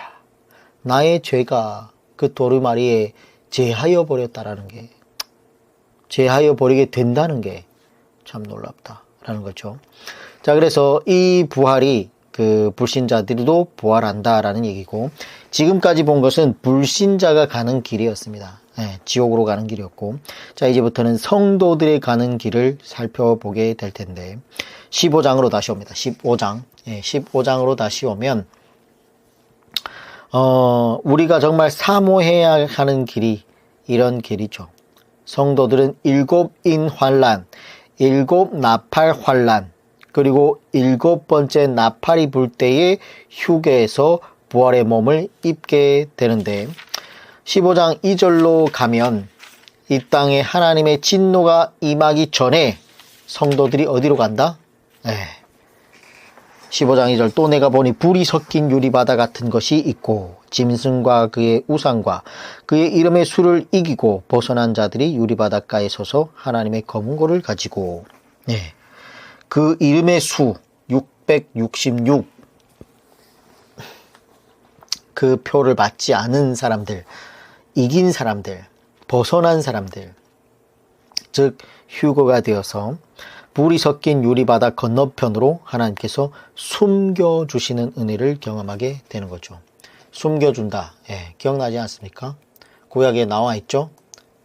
나의 죄가 그 두루마리에 제하여 버렸다라는 게, 제하여 버리게 된다는 게 참 놀랍다라는 거죠. 자, 그래서 이 부활이 그 불신자들도 부활한다라는 얘기고, 지금까지 본 것은 불신자가 가는 길이었습니다. 지옥으로 가는 길이었고, 자, 이제부터는 성도들의 가는 길을 살펴보게 될 텐데, 15장으로 다시 옵니다. 15장. 15장으로 다시 오면, 우리가 정말 사모해야 하는 길이 이런 길이죠. 성도들은 일곱 인 환란, 일곱 나팔 환란, 그리고 7번째 나팔이 불 때에 휴게에서 부활의 몸을 입게 되는데 15장 2절로 가면 이 땅에 하나님의 진노가 임하기 전에 성도들이 어디로 간다? 15장 2절 또 내가 보니 불이 섞인 유리바다 같은 것이 있고 짐승과 그의 우상과 그의 이름의 수를 이기고 벗어난 자들이 유리바닷가에 서서 하나님의 검은고를 가지고 그 이름의 수 666 그 표를 받지 않은 사람들, 이긴 사람들, 벗어난 사람들, 즉 휴거가 되어서 불이 섞인 유리바다 건너편으로 하나님께서 숨겨주시는 은혜를 경험하게 되는 거죠. 숨겨준다. 기억나지 않습니까? 구약에 나와 있죠.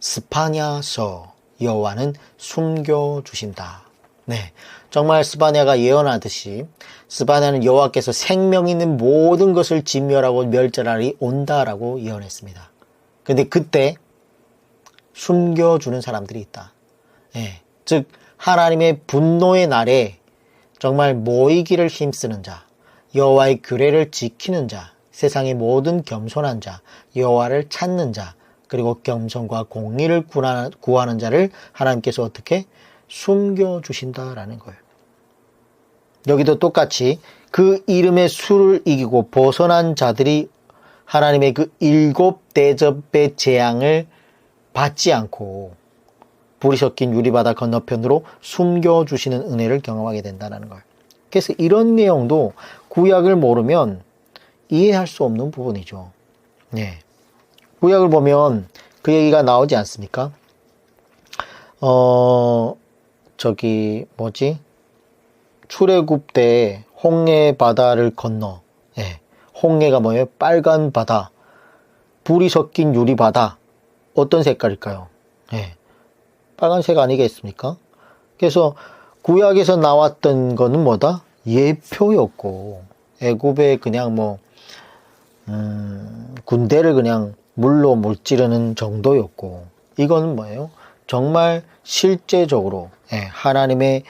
스파냐서 여호와는 숨겨주신다. 정말 스바냐가 예언하듯이 스바냐는 여호와께서 생명 있는 모든 것을 진멸하고 멸절하리 온다라고 예언했습니다. 근데 그때 숨겨주는 사람들이 있다. 즉 하나님의 분노의 날에 정말 모이기를 힘쓰는 자, 여호와의 규례를 지키는 자, 세상의 모든 겸손한 자, 여호와를 찾는 자, 그리고 겸손과 공의를 구하는 자를 하나님께서 어떻게 숨겨주신다라는 거예요. 여기도 똑같이 그 이름의 수를 이기고 벗어난 자들이 하나님의 그 7대접의 재앙을 받지 않고 불이 섞인 유리바다 건너편으로 숨겨주시는 은혜를 경험하게 된다는 거예요. 그래서 이런 내용도 구약을 모르면 이해할 수 없는 부분이죠. 구약을 보면 그 얘기가 나오지 않습니까? 출애굽 때 홍해 바다를 건너, 홍해가 뭐예요? 빨간 바다, 불이 섞인 유리 바다. 어떤 색깔일까요? 빨간색 아니겠습니까? 그래서 구약에서 나왔던 거는 뭐다? 예표였고, 애굽에 그냥 군대를 그냥 물로 물찌르는 정도였고, 이거는 뭐예요? 정말 실제적으로 하나님의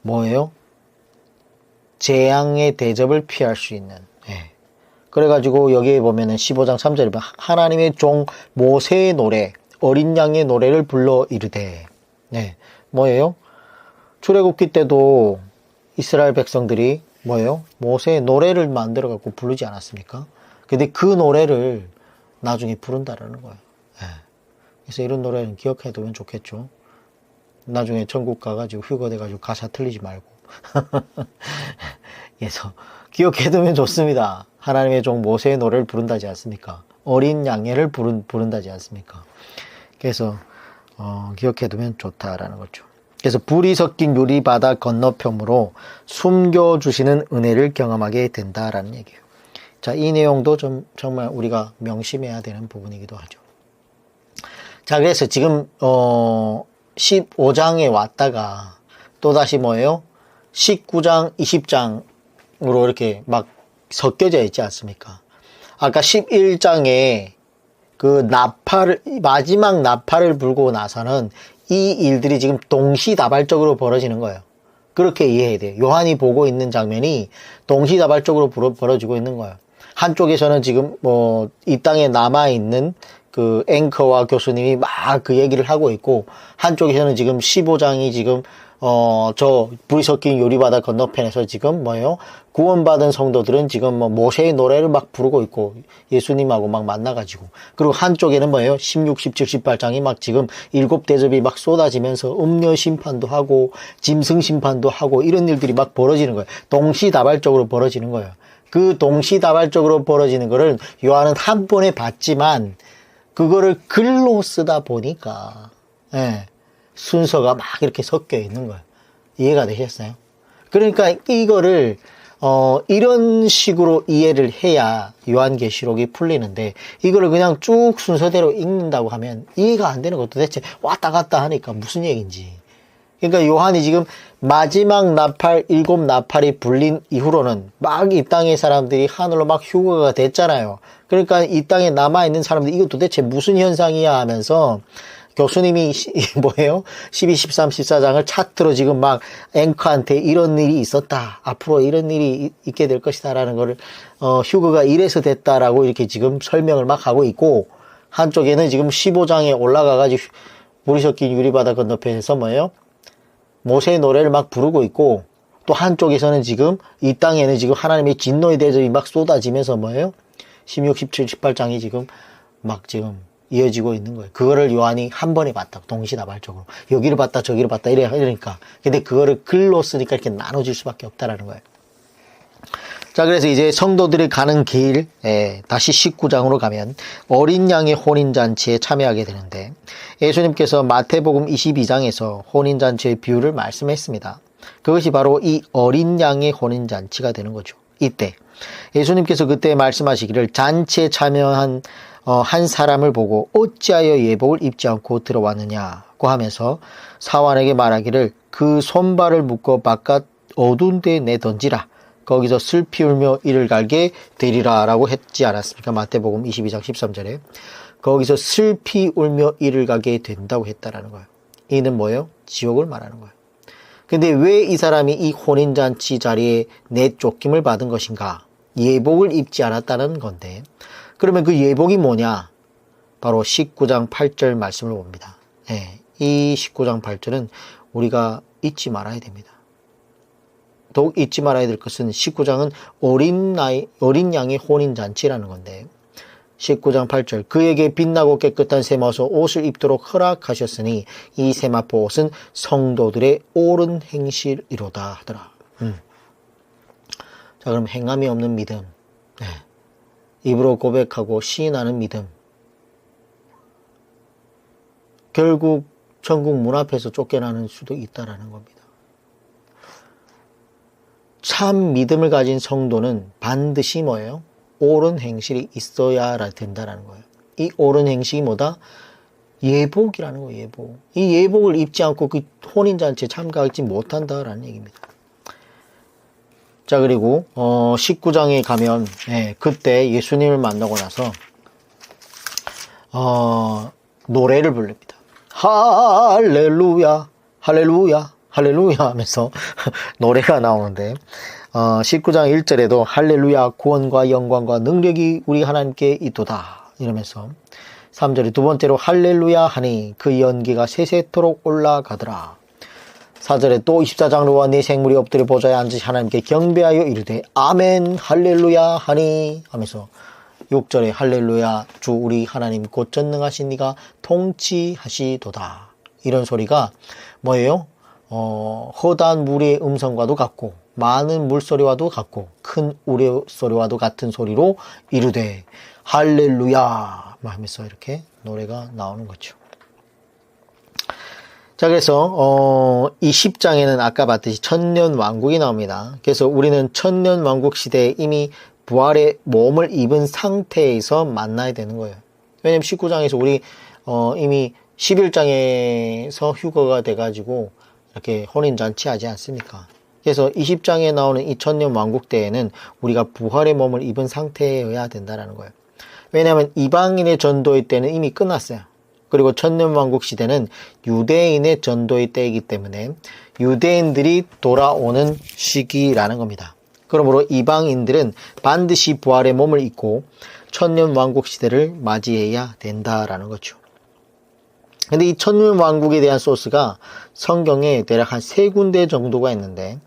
뭐예요? 재앙의 대접을 피할 수 있는. 그래가지고 여기에 보면은 15장 3절에 보면 하나님의 종 모세의 노래, 어린 양의 노래를 불러 이르되. 뭐예요? 출애굽기 때도 이스라엘 백성들이 뭐예요? 모세의 노래를 만들어 갖고 부르지 않았습니까? 근데 그 노래를 나중에 부른다라는 거예요. 그래서 이런 노래는 기억해 두면 좋겠죠. 나중에 천국 가가지고 휴가 돼가지고 가사 틀리지 말고. 그래서 기억해두면 좋습니다. 하나님의 종 모세의 노래를 부른다지 않습니까? 어린 양해를 부른다지 않습니까? 그래서 기억해두면 좋다라는 거죠. 그래서 불이 섞인 유리바다 건너편으로 숨겨주시는 은혜를 경험하게 된다라는 얘기예요. 자, 이 내용도 좀 정말 우리가 명심해야 되는 부분이기도 하죠. 자, 그래서 지금 15장에 왔다가 또다시 뭐예요? 19장, 20장으로 이렇게 막 섞여져 있지 않습니까? 아까 11장에 그 마지막 나팔을 불고 나서는 이 일들이 지금 동시다발적으로 벌어지는 거예요. 그렇게 이해해야 돼요. 요한이 보고 있는 장면이 동시다발적으로 벌어지고 있는 거예요. 한쪽에서는 지금 이 땅에 남아있는 그 앵커와 교수님이 막 그 얘기를 하고 있고, 한쪽에서는 지금 15장이 지금 저 불이 섞인 유리바다 건너편에서 지금 뭐예요? 구원받은 성도들은 지금 모세의 노래를 막 부르고 있고, 예수님하고 막 만나가지고. 그리고 한쪽에는 뭐예요? 16, 17, 18장이 막 지금 7대접이 막 쏟아지면서 음녀 심판도 하고, 짐승 심판도 하고, 이런 일들이 막 벌어지는 거예요. 동시다발적으로 벌어지는 거예요. 그 동시다발적으로 벌어지는 거를 요한은 한 번에 봤지만, 그거를 글로 쓰다 보니까, 순서가 막 이렇게 섞여 있는 거예요. 이해가 되셨어요? 그러니까 이거를 이런 식으로 이해를 해야 요한계시록이 풀리는데, 이거를 그냥 쭉 순서대로 읽는다고 하면 이해가 안 되는 것도 대체 왔다 갔다 하니까 무슨 얘기인지. 그러니까 요한이 지금 마지막 나팔, 7 나팔이 불린 이후로는 막 이 땅의 사람들이 하늘로 막 휴거가 됐잖아요. 그러니까 이 땅에 남아있는 사람들이 이거 도대체 무슨 현상이야 하면서 교수님이 뭐예요? 12, 13, 14장을 차트로 지금 막 앵커한테 이런 일이 있었다. 앞으로 이런 일이 있게 될 것이다. 라는 거를, 휴거가 이래서 됐다라고 이렇게 지금 설명을 막 하고 있고, 한쪽에는 지금 15장에 올라가가지고 물이 섞인 유리바다 건너편에서 뭐예요? 모세의 노래를 막 부르고 있고, 또 한쪽에서는 지금 이 땅에는 지금 하나님의 진노의 대접이 막 쏟아지면서 뭐예요? 16, 17, 18장이 지금 막 지금 이어지고 있는 거예요. 그거를 요한이 한 번에 봤다. 동시다발적으로. 여기를 봤다, 저기를 봤다, 이러니까. 근데 그거를 글로 쓰니까 이렇게 나눠질 수밖에 없다라는 거예요. 자, 그래서 이제 성도들이 가는 길, 다시 19장으로 가면 어린 양의 혼인잔치에 참여하게 되는데, 예수님께서 마태복음 22장에서 혼인잔치의 비유를 말씀했습니다. 그것이 바로 이 어린 양의 혼인잔치가 되는 거죠. 이때 예수님께서 그때 말씀하시기를 잔치에 참여한 한 사람을 보고 어찌하여 예복을 입지 않고 들어왔느냐고 하면서 사환에게 말하기를 그 손발을 묶어 바깥 어두운 데에 내던지라. 거기서 슬피 울며 이를 갈게 되리라 라고 했지 않았습니까? 마태복음 22장 13절에 거기서 슬피 울며 이를 가게 된다고 했다라는 거예요. 이는 뭐예요? 지옥을 말하는 거예요. 근데 왜 이 사람이 이 혼인잔치 자리에 내쫓김을 받은 것인가? 예복을 입지 않았다는 건데, 그러면 그 예복이 뭐냐? 바로 19장 8절 말씀을 봅니다. 이 19장 8절은 우리가 잊지 말아야 됩니다. 더욱 잊지 말아야 될 것은 19장은 어린 양의 혼인잔치라는 건데, 19장 8절 그에게 빛나고 깨끗한 세마포 옷을 입도록 허락하셨으니 이 세마포 옷은 성도들의 옳은 행실이로다 하더라. 자, 그럼 행함이 없는 믿음, 입으로 고백하고 시인하는 믿음, 결국 천국 문 앞에서 쫓겨나는 수도 있다라는 겁니다. 참 믿음을 가진 성도는 반드시 뭐예요? 옳은 행실이 있어야 된다라는 거예요. 이 옳은 행실이 뭐다? 예복이라는 거예요. 예복. 이 예복을 입지 않고 그 혼인잔치에 참가하지 못한다라는 얘기입니다. 자, 그리고 19장에 가면 그때 예수님을 만나고 나서 노래를 부릅니다. 할렐루야 할렐루야 할렐루야 하면서 노래가 나오는데 19장 1절에도 할렐루야 구원과 영광과 능력이 우리 하나님께 있도다 이러면서 3절에 두 번째로 할렐루야 하니 그 연기가 세세토록 올라가더라. 4절에 또 24장로와 네 생물이 엎드려 보좌에 앉으시 하나님께 경배하여 이르되 아멘 할렐루야 하니 하면서 6절에 할렐루야 주 우리 하나님 곧 전능하신 이가 통치하시도다. 이런 소리가 뭐예요? 허다한 무리의 음성과도 같고 많은 물소리와도 같고 큰 우레소리와도 같은 소리로 이르되 할렐루야 하면서 이렇게 노래가 나오는 거죠. 자, 그래서 이 10장에는 아까 봤듯이 천년왕국이 나옵니다. 그래서 우리는 천년왕국 시대에 이미 부활의 몸을 입은 상태에서 만나야 되는 거예요. 왜냐면 19장에서 우리 이미 11장에서 휴거가 돼가지고 이렇게 혼인잔치 하지 않습니까? 그래서 20장에 나오는 이 천년왕국 때에는 우리가 부활의 몸을 입은 상태여야 된다는 거예요. 왜냐하면 이방인의 전도의 때는 이미 끝났어요. 그리고 천년왕국 시대는 유대인의 전도의 때이기 때문에 유대인들이 돌아오는 시기라는 겁니다. 그러므로 이방인들은 반드시 부활의 몸을 입고 천년왕국 시대를 맞이해야 된다라는 거죠. 근데 이 천년왕국에 대한 소스가 성경에 대략 한 3군데 정도가 있는데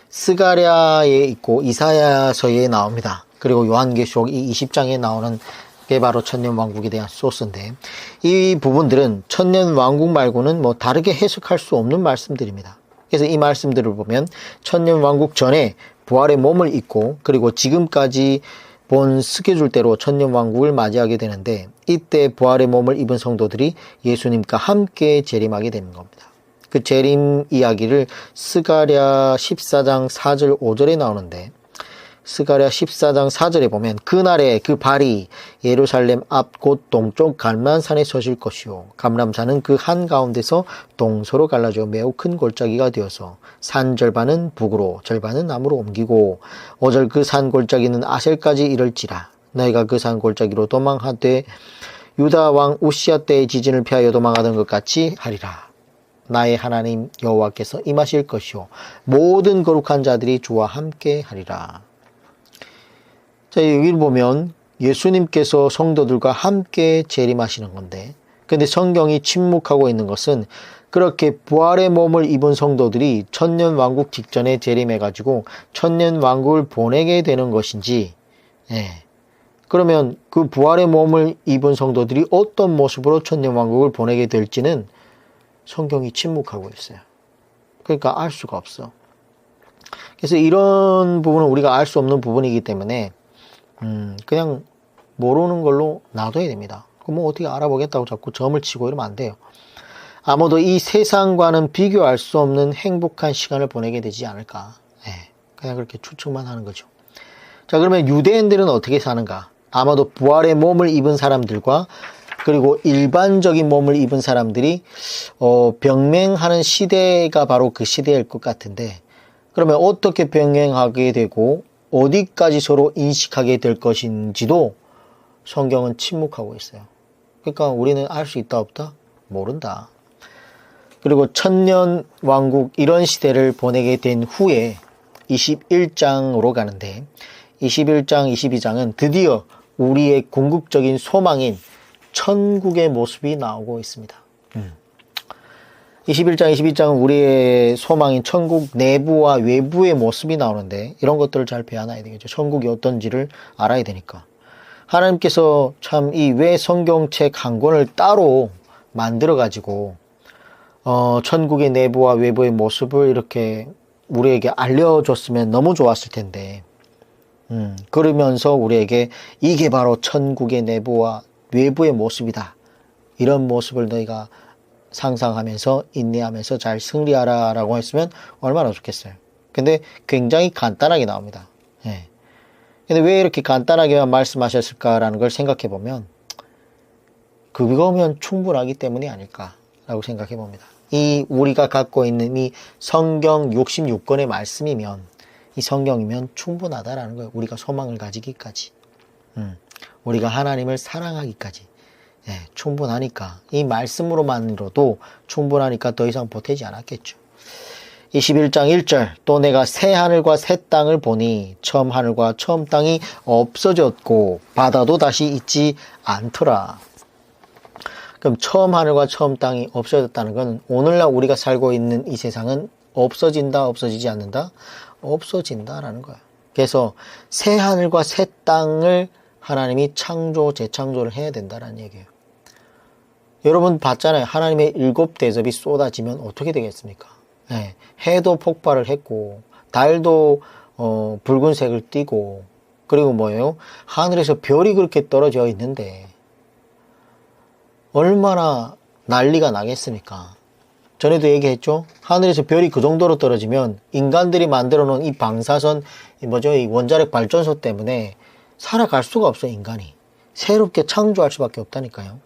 스가랴에 있고 이사야서에 나옵니다. 그리고 요한계시록 이 20장에 나오는 게 바로 천년왕국에 대한 소스인데 이 부분들은 천년왕국 말고는 뭐 다르게 해석할 수 없는 말씀들입니다. 그래서 이 말씀들을 보면 천년왕국 전에 부활의 몸을 입고 그리고 지금까지 본 스케줄대로 천년왕국을 맞이하게 되는데 이때 부활의 몸을 입은 성도들이 예수님과 함께 재림하게 되는 겁니다. 그 재림 이야기를 스가랴 14장 4절 5절에 나오는데 스가랴 14장 4절에 보면 그날에 그 발이 예루살렘 앞 곧 동쪽 갈만산에 서실 것이요 감람산은 그 한가운데서 동서로 갈라져 매우 큰 골짜기가 되어서 산 절반은 북으로 절반은 남으로 옮기고 오절 그 산 골짜기는 아셀까지 이를지라 너희가 그 산 골짜기로 도망하되 유다 왕 우시야 때의 지진을 피하여 도망하던 것 같이 하리라. 나의 하나님 여호와께서 임하실 것이요 모든 거룩한 자들이 주와 함께 하리라. 자, 여기를 보면 예수님께서 성도들과 함께 재림하시는 건데, 근데 성경이 침묵하고 있는 것은 그렇게 부활의 몸을 입은 성도들이 천년 왕국 직전에 재림해가지고 천년 왕국을 보내게 되는 것인지, 그러면 그 부활의 몸을 입은 성도들이 어떤 모습으로 천년 왕국을 보내게 될지는 성경이 침묵하고 있어요. 그러니까 알 수가 없어. 그래서 이런 부분은 우리가 알 수 없는 부분이기 때문에 그냥 모르는 걸로 놔둬야 됩니다. 뭐 어떻게 알아보겠다고 자꾸 점을 치고 이러면 안 돼요. 아무도 이 세상과는 비교할 수 없는 행복한 시간을 보내게 되지 않을까. 그냥 그렇게 추측만 하는 거죠. 자, 그러면 유대인들은 어떻게 사는가? 아마도 부활의 몸을 입은 사람들과 그리고 일반적인 몸을 입은 사람들이 병맹하는 시대가 바로 그 시대일 것 같은데, 그러면 어떻게 병행하게 되고 어디까지 서로 인식하게 될 것인지도 성경은 침묵하고 있어요. 그러니까 우리는 알 수 있다 없다? 모른다. 그리고 천년 왕국 이런 시대를 보내게 된 후에 21장으로 가는데, 21장, 22장은 드디어 우리의 궁극적인 소망인 천국의 모습이 나오고 있습니다. 21장, 22장은 우리의 소망인 천국 내부와 외부의 모습이 나오는데, 이런 것들을 잘 배워놔야 되겠죠. 천국이 어떤지를 알아야 되니까. 하나님께서 참 이 왜 성경책 한 권을 따로 만들어가지고 천국의 내부와 외부의 모습을 이렇게 우리에게 알려줬으면 너무 좋았을 텐데, 그러면서 우리에게 이게 바로 천국의 내부와 외부의 모습이다. 이런 모습을 너희가 상상하면서 인내하면서 잘 승리하라 라고 했으면 얼마나 좋겠어요. 근데 굉장히 간단하게 나옵니다. 근데 왜 이렇게 간단하게만 말씀하셨을까라는 걸 생각해 보면, 그거면 충분하기 때문이 아닐까라고 생각해 봅니다. 이 우리가 갖고 있는 이 성경 66권의 말씀이면, 이 성경이면 충분하다라는 거예요. 우리가 소망을 가지기까지, 우리가 하나님을 사랑하기까지 충분하니까, 이 말씀으로만으로도 충분하니까 더 이상 보태지 않았겠죠. 21장 1절, 또 내가 새 하늘과 새 땅을 보니 처음 하늘과 처음 땅이 없어졌고 바다도 다시 있지 않더라. 그럼 처음 하늘과 처음 땅이 없어졌다는 건 오늘날 우리가 살고 있는 이 세상은 없어진다, 없어지지 않는다? 없어진다라는 거야. 그래서 새 하늘과 새 땅을 하나님이 재창조를 해야 된다라는 얘기예요. 여러분 봤잖아요. 하나님의 7 대접이 쏟아지면 어떻게 되겠습니까? 해도 폭발을 했고, 달도 붉은색을 띠고, 그리고 뭐예요? 하늘에서 별이 그렇게 떨어져 있는데 얼마나 난리가 나겠습니까? 전에도 얘기했죠? 하늘에서 별이 그 정도로 떨어지면 인간들이 만들어 놓은 이 방사선, 이 원자력 발전소 때문에 살아갈 수가 없어요, 인간이. 새롭게 창조할 수밖에 없다니까요.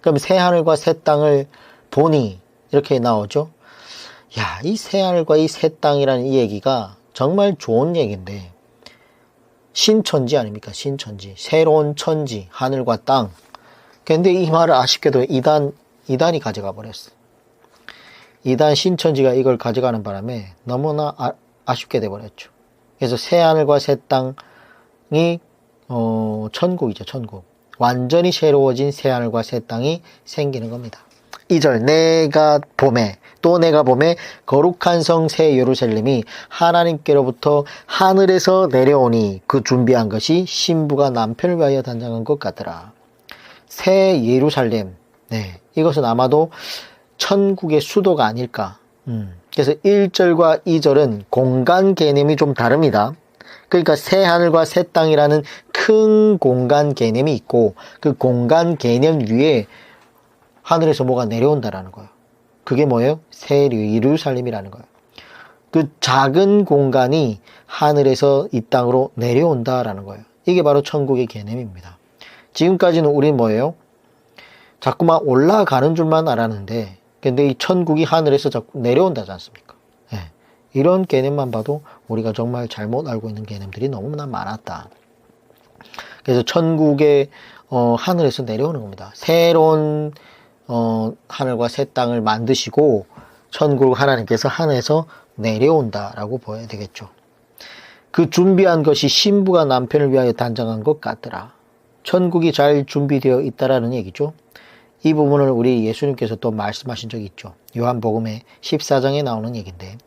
그럼 새 하늘과 새 땅을 보니 이렇게 나오죠? 야, 이 새 하늘과 이 새 땅이라는 이 얘기가 정말 좋은 얘기인데, 신천지 아닙니까? 신천지. 새로운 천지, 하늘과 땅. 근데 이 말을 아쉽게도 이단이 가져가 버렸어. 이단 신천지가 이걸 가져가는 바람에 너무나 아쉽게 돼버렸죠. 그래서 새 하늘과 새 땅이 천국이죠, 천국. 완전히 새로워진 새 하늘과 새 땅이 생기는 겁니다. 2절, 또 내가 봄에 거룩한 성 새 예루살렘이 하나님께로부터 하늘에서 내려오니 그 준비한 것이 신부가 남편을 위하여 단장한 것 같더라. 새 예루살렘, 이것은 아마도 천국의 수도가 아닐까. 그래서 1절과 2절은 공간 개념이 좀 다릅니다. 그러니까 새 하늘과 새 땅이라는 큰 공간 개념이 있고, 그 공간 개념 위에 하늘에서 뭐가 내려온다라는 거예요. 그게 뭐예요? 새 예루살렘이라는 거예요. 그 작은 공간이 하늘에서 이 땅으로 내려온다라는 거예요. 이게 바로 천국의 개념입니다. 지금까지는 우린 뭐예요? 자꾸만 올라가는 줄만 알았는데, 근데 이 천국이 하늘에서 자꾸 내려온다지 않습니까? 이런 개념만 봐도 우리가 정말 잘못 알고 있는 개념들이 너무나 많았다. 그래서 천국의 하늘에서 내려오는 겁니다. 새로운 하늘과 새 땅을 만드시고 천국 하나님께서 하늘에서 내려온다라고 보아야 되겠죠. 그 준비한 것이 신부가 남편을 위하여 단장한 것 같더라. 천국이 잘 준비되어 있다라는 얘기죠. 이 부분을 우리 예수님께서 또 말씀하신 적이 있죠. 요한복음의 14장에 나오는 얘기인데,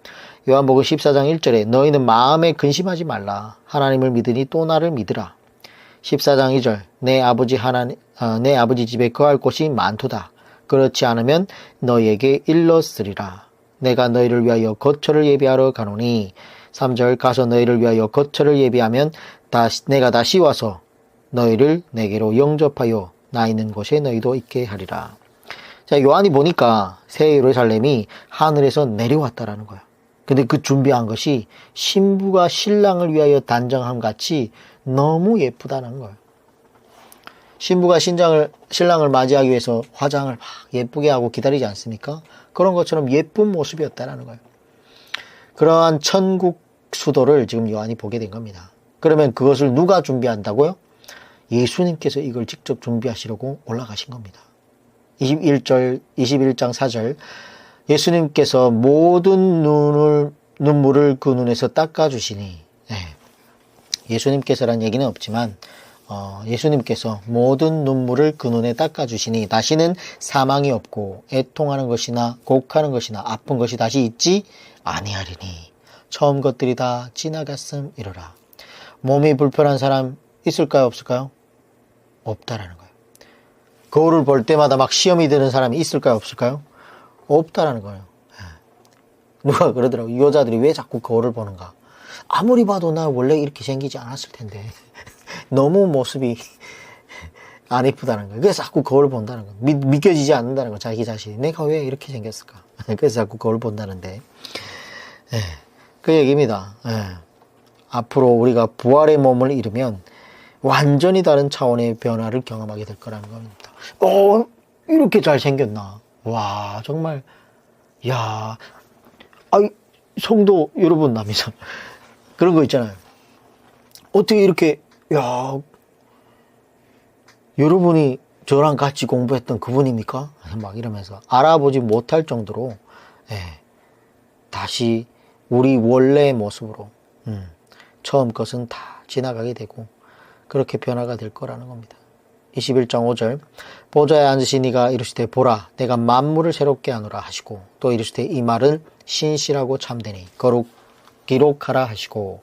요한복음 14장 1절에 너희는 마음에 근심하지 말라. 하나님을 믿으니 또 나를 믿으라. 14장 2절 내 아버지 집에 거할 곳이 많도다. 그렇지 않으면 너희에게 일렀으리라. 내가 너희를 위하여 거처를 예비하러 가노니. 3절 가서 너희를 위하여 거처를 예비하면 내가 다시 와서 너희를 내게로 영접하여 나 있는 곳에 너희도 있게 하리라. 자, 요한이 보니까 새 예루살렘이 하늘에서 내려왔다라는 거예요. 근데 그 준비한 것이 신부가 신랑을 위하여 단장함 같이 너무 예쁘다는 거예요. 신부가 신랑을 맞이하기 위해서 화장을 막 예쁘게 하고 기다리지 않습니까? 그런 것처럼 예쁜 모습이었다는 거예요. 그러한 천국 수도를 지금 요한이 보게 된 겁니다. 그러면 그것을 누가 준비한다고요? 예수님께서 이걸 직접 준비하시려고 올라가신 겁니다. 21장 4절 예수님께서 모든 눈물을 그 눈에서 닦아주시니, 예수님께서란 얘기는 없지만 예수님께서 모든 눈물을 그 눈에 닦아주시니 다시는 사망이 없고 애통하는 것이나 곡하는 것이나 아픈 것이 다시 있지 아니하리니 처음 것들이 다 지나갔음 이르라. 몸이 불편한 사람 있을까요? 없을까요? 없다라는 거예요. 거울을 볼 때마다 막 시험이 드는 사람이 있을까요? 없을까요? 없다라는 거예요. 누가 그러더라고요. 여자들이 왜 자꾸 거울을 보는가? 아무리 봐도 나 원래 이렇게 생기지 않았을 텐데 너무 모습이 안 이쁘다는 거예요. 그래서 자꾸 거울을 본다는 거예요. 믿겨지지 않는다는 거예요. 자기 자신이 내가 왜 이렇게 생겼을까? 그래서 자꾸 거울 본다는데, 그 얘기입니다. 앞으로 우리가 부활의 몸을 잃으면 완전히 다른 차원의 변화를 경험하게 될 거라는 겁니다. 이렇게 잘생겼나? 와, 정말, 야, 성도 여러분 남이서 그런 거 있잖아요. 어떻게 이렇게, 여러분이 저랑 같이 공부했던 그분입니까? 막 이러면서 알아보지 못할 정도로, 다시 우리 원래의 모습으로, 처음 것은 다 지나가게 되고, 그렇게 변화가 될 거라는 겁니다. 21장 5절 보좌에 앉으신 이가 이르시되 보라 내가 만물을 새롭게 하노라 하시고 또 이르시되 이 말은 신실하고 참되니 기록하라 하시고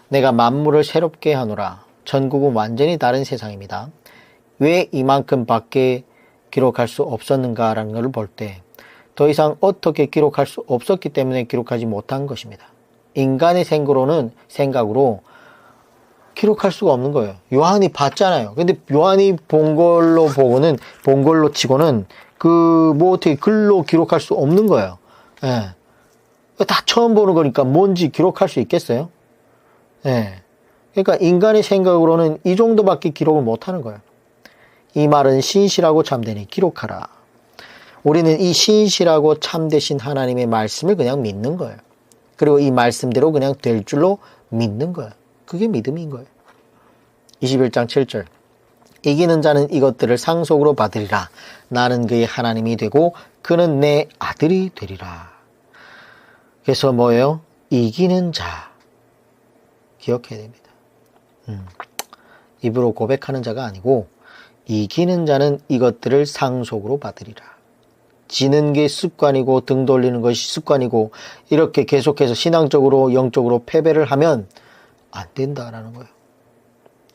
내가 만물을 새롭게 하노라. 천국은 완전히 다른 세상입니다. 왜 이만큼 밖에 기록할 수 없었는가라는 것을 볼 때 더 이상 어떻게 기록할 수 없었기 때문에 기록하지 못한 것입니다. 인간의 생각으로 기록할 수가 없는 거예요. 요한이 봤잖아요. 근데 요한이 본 걸로 치고는 어떻게 글로 기록할 수 없는 거예요. 다 처음 보는 거니까 뭔지 기록할 수 있겠어요? 그러니까 인간의 생각으로는 이 정도밖에 기록을 못 하는 거예요. 이 말은 신실하고 참되니 기록하라. 우리는 이 신실하고 참되신 하나님의 말씀을 그냥 믿는 거예요. 그리고 이 말씀대로 그냥 될 줄로 믿는 거예요. 그게 믿음인 거예요. 21장 7절 이기는 자는 이것들을 상속으로 받으리라. 나는 그의 하나님이 되고 그는 내 아들이 되리라. 그래서 뭐예요? 이기는 자. 기억해야 됩니다. 입으로 고백하는 자가 아니고 이기는 자는 이것들을 상속으로 받으리라. 지는 게 습관이고 등 돌리는 것이 습관이고 이렇게 계속해서 신앙적으로 영적으로 패배를 하면 안 된다라는 거예요.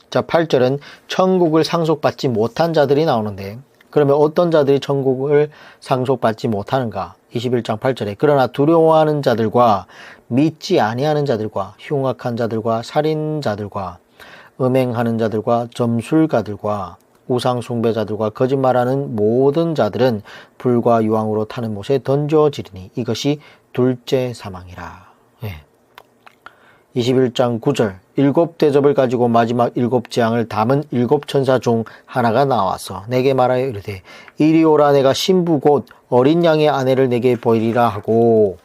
자, 8절은 천국을 상속받지 못한 자들이 나오는데 그러면 어떤 자들이 천국을 상속받지 못하는가? 21장 8절에 그러나 두려워하는 자들과 믿지 아니하는 자들과 흉악한 자들과 살인자들과 음행하는 자들과 점술가들과 우상 숭배자들과 거짓말하는 모든 자들은 불과 유황으로 타는 못에 던져지리니 이것이 둘째 사망이라. 21장 9절 일곱 대접을 가지고 마지막 일곱 재앙을 담은 일곱 천사 중 하나가 나와서 내게 말하여 이르되 이리 오라. 내가 신부 곧 어린 양의 아내를 내게 보이리라 하고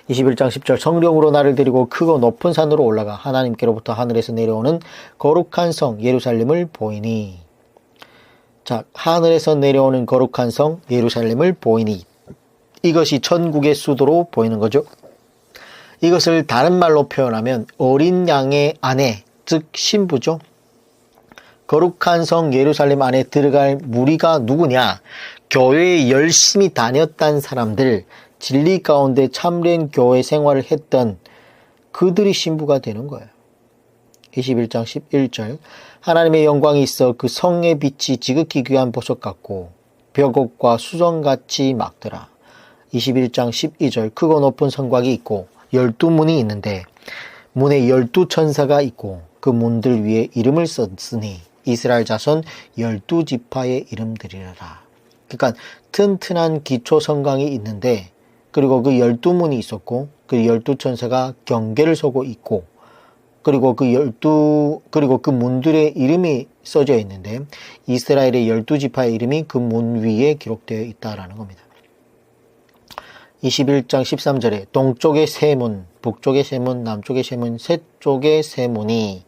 21장 10절 성령으로 나를 데리고 크고 높은 산으로 올라가 하나님께로부터 하늘에서 내려오는 거룩한 성 예루살렘을 보이니. 자, 하늘에서 내려오는 거룩한 성 예루살렘을 보이니. 이것이 천국의 수도로 보이는 거죠. 이것을 다른 말로 표현하면 어린 양의 아내, 즉 신부죠. 거룩한 성 예루살렘 안에 들어갈 무리가 누구냐? 교회에 열심히 다녔던 사람들, 진리 가운데 참된 교회 생활을 했던 그들이 신부가 되는 거예요. 21장 11절 하나님의 영광이 있어 그 성의 빛이 지극히 귀한 보석 같고 벽옥과 수정같이 막더라. 21장 12절 크고 높은 성곽이 있고 12문이 있는데 문에 12천사가 있고 그 문들 위에 이름을 썼으니 이스라엘 자손 12지파의 이름들이라. 그러니까 튼튼한 기초 성곽이 있는데 그리고 그 12문이 있었고 그 12천사가 경계를 서고 있고 그리고 그 문들의 이름이 써져 있는데 이스라엘의 12지파의 이름이 그 문 위에 기록되어 있다라는 겁니다. 21장 13절에 동쪽의 세 문, 북쪽의 세 문, 남쪽의 세 문, 서쪽의 세 문이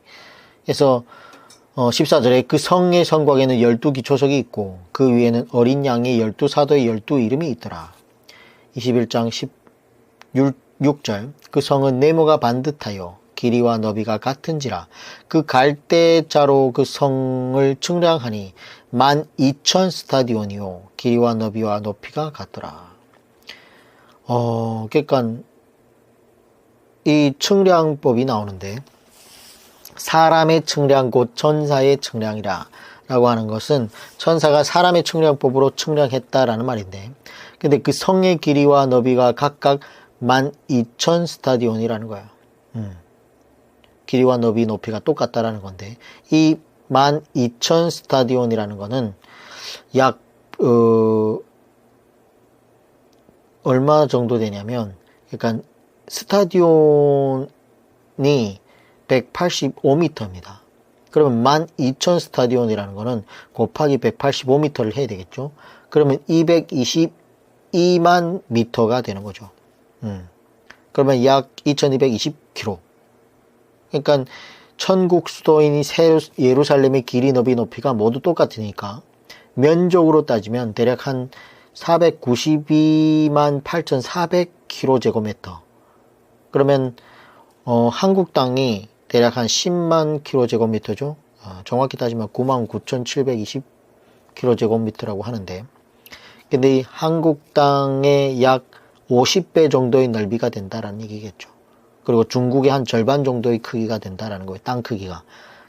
해서 14절에 그 성의 성곽에는 12기초석이 있고 그 위에는 어린 양의 12사도의 12이름이 있더라. 21장 16절 그 성은 네모가 반듯하여 길이와 너비가 같은지라 그 갈대자로 그 성을 측량하니 12,000 스타디온이요 길이와 너비와 높이가 같더라. 그러니까 이 측량법이 나오는데 사람의 측량 곧 천사의 측량이라 라고 하는 것은 천사가 사람의 측량법으로 측량했다라는 말인데 근데 그 성의 길이와 너비가 각각 12,000 스타디온이라는 거야. 길이와 너비 높이가 똑같다라는 건데 이 12,000 스타디온이라는 거는 약 얼마 정도 되냐면 그러니까 스타디온이 185m입니다. 그러면 12,000 스타디온이라는 거는 곱하기 185m를 해야 되겠죠. 그러면 222만 미터가 되는 거죠. 그러면 약 2220km. 그러니까 천국 수도인 예루살렘의 길이, 너비, 높이가 모두 똑같으니까 면적으로 따지면 대략 한 492만 8,400km제곱미터. 그러면 한국 땅이 대략 한 10만 km제곱미터죠. 정확히 따지면 99,720km제곱미터라고 하는데 근데 이 한국 땅의 약 50배 정도의 넓이가 된다라는 얘기겠죠. 그리고 중국의 한 절반 정도의 크기가 된다라는 거예요. 땅 크기가.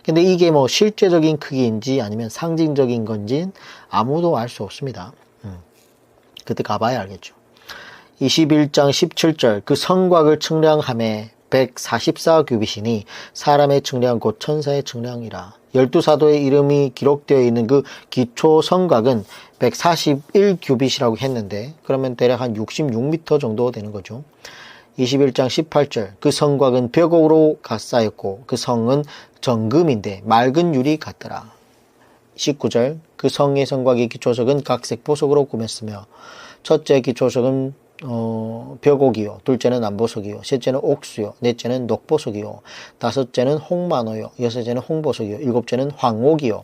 근데 이게 뭐 실제적인 크기인지 아니면 상징적인 건지는 아무도 알 수 없습니다. 그때 가봐야 알겠죠. 21장 17절 그 성곽을 측량함에 144규빗이니 사람의 측량 곧 천사의 측량이라. 12사도의 이름이 기록되어 있는 그 기초 성곽은 141규빗이라고 했는데 그러면 대략 한 66m 정도 되는 거죠. 21장 18절 그 성곽은 벽옥으로 쌓였고 그 성은 정금인데 맑은 유리 같더라. 19절 그 성의 성곽의 기초석은 각색 보석으로 꾸몄으며 첫째 기초석은 벽옥이요 둘째는 남보석이요 셋째는 옥수요 넷째는 녹보석이요 다섯째는 홍만호요 여섯째는 홍보석이요 일곱째는 황옥이요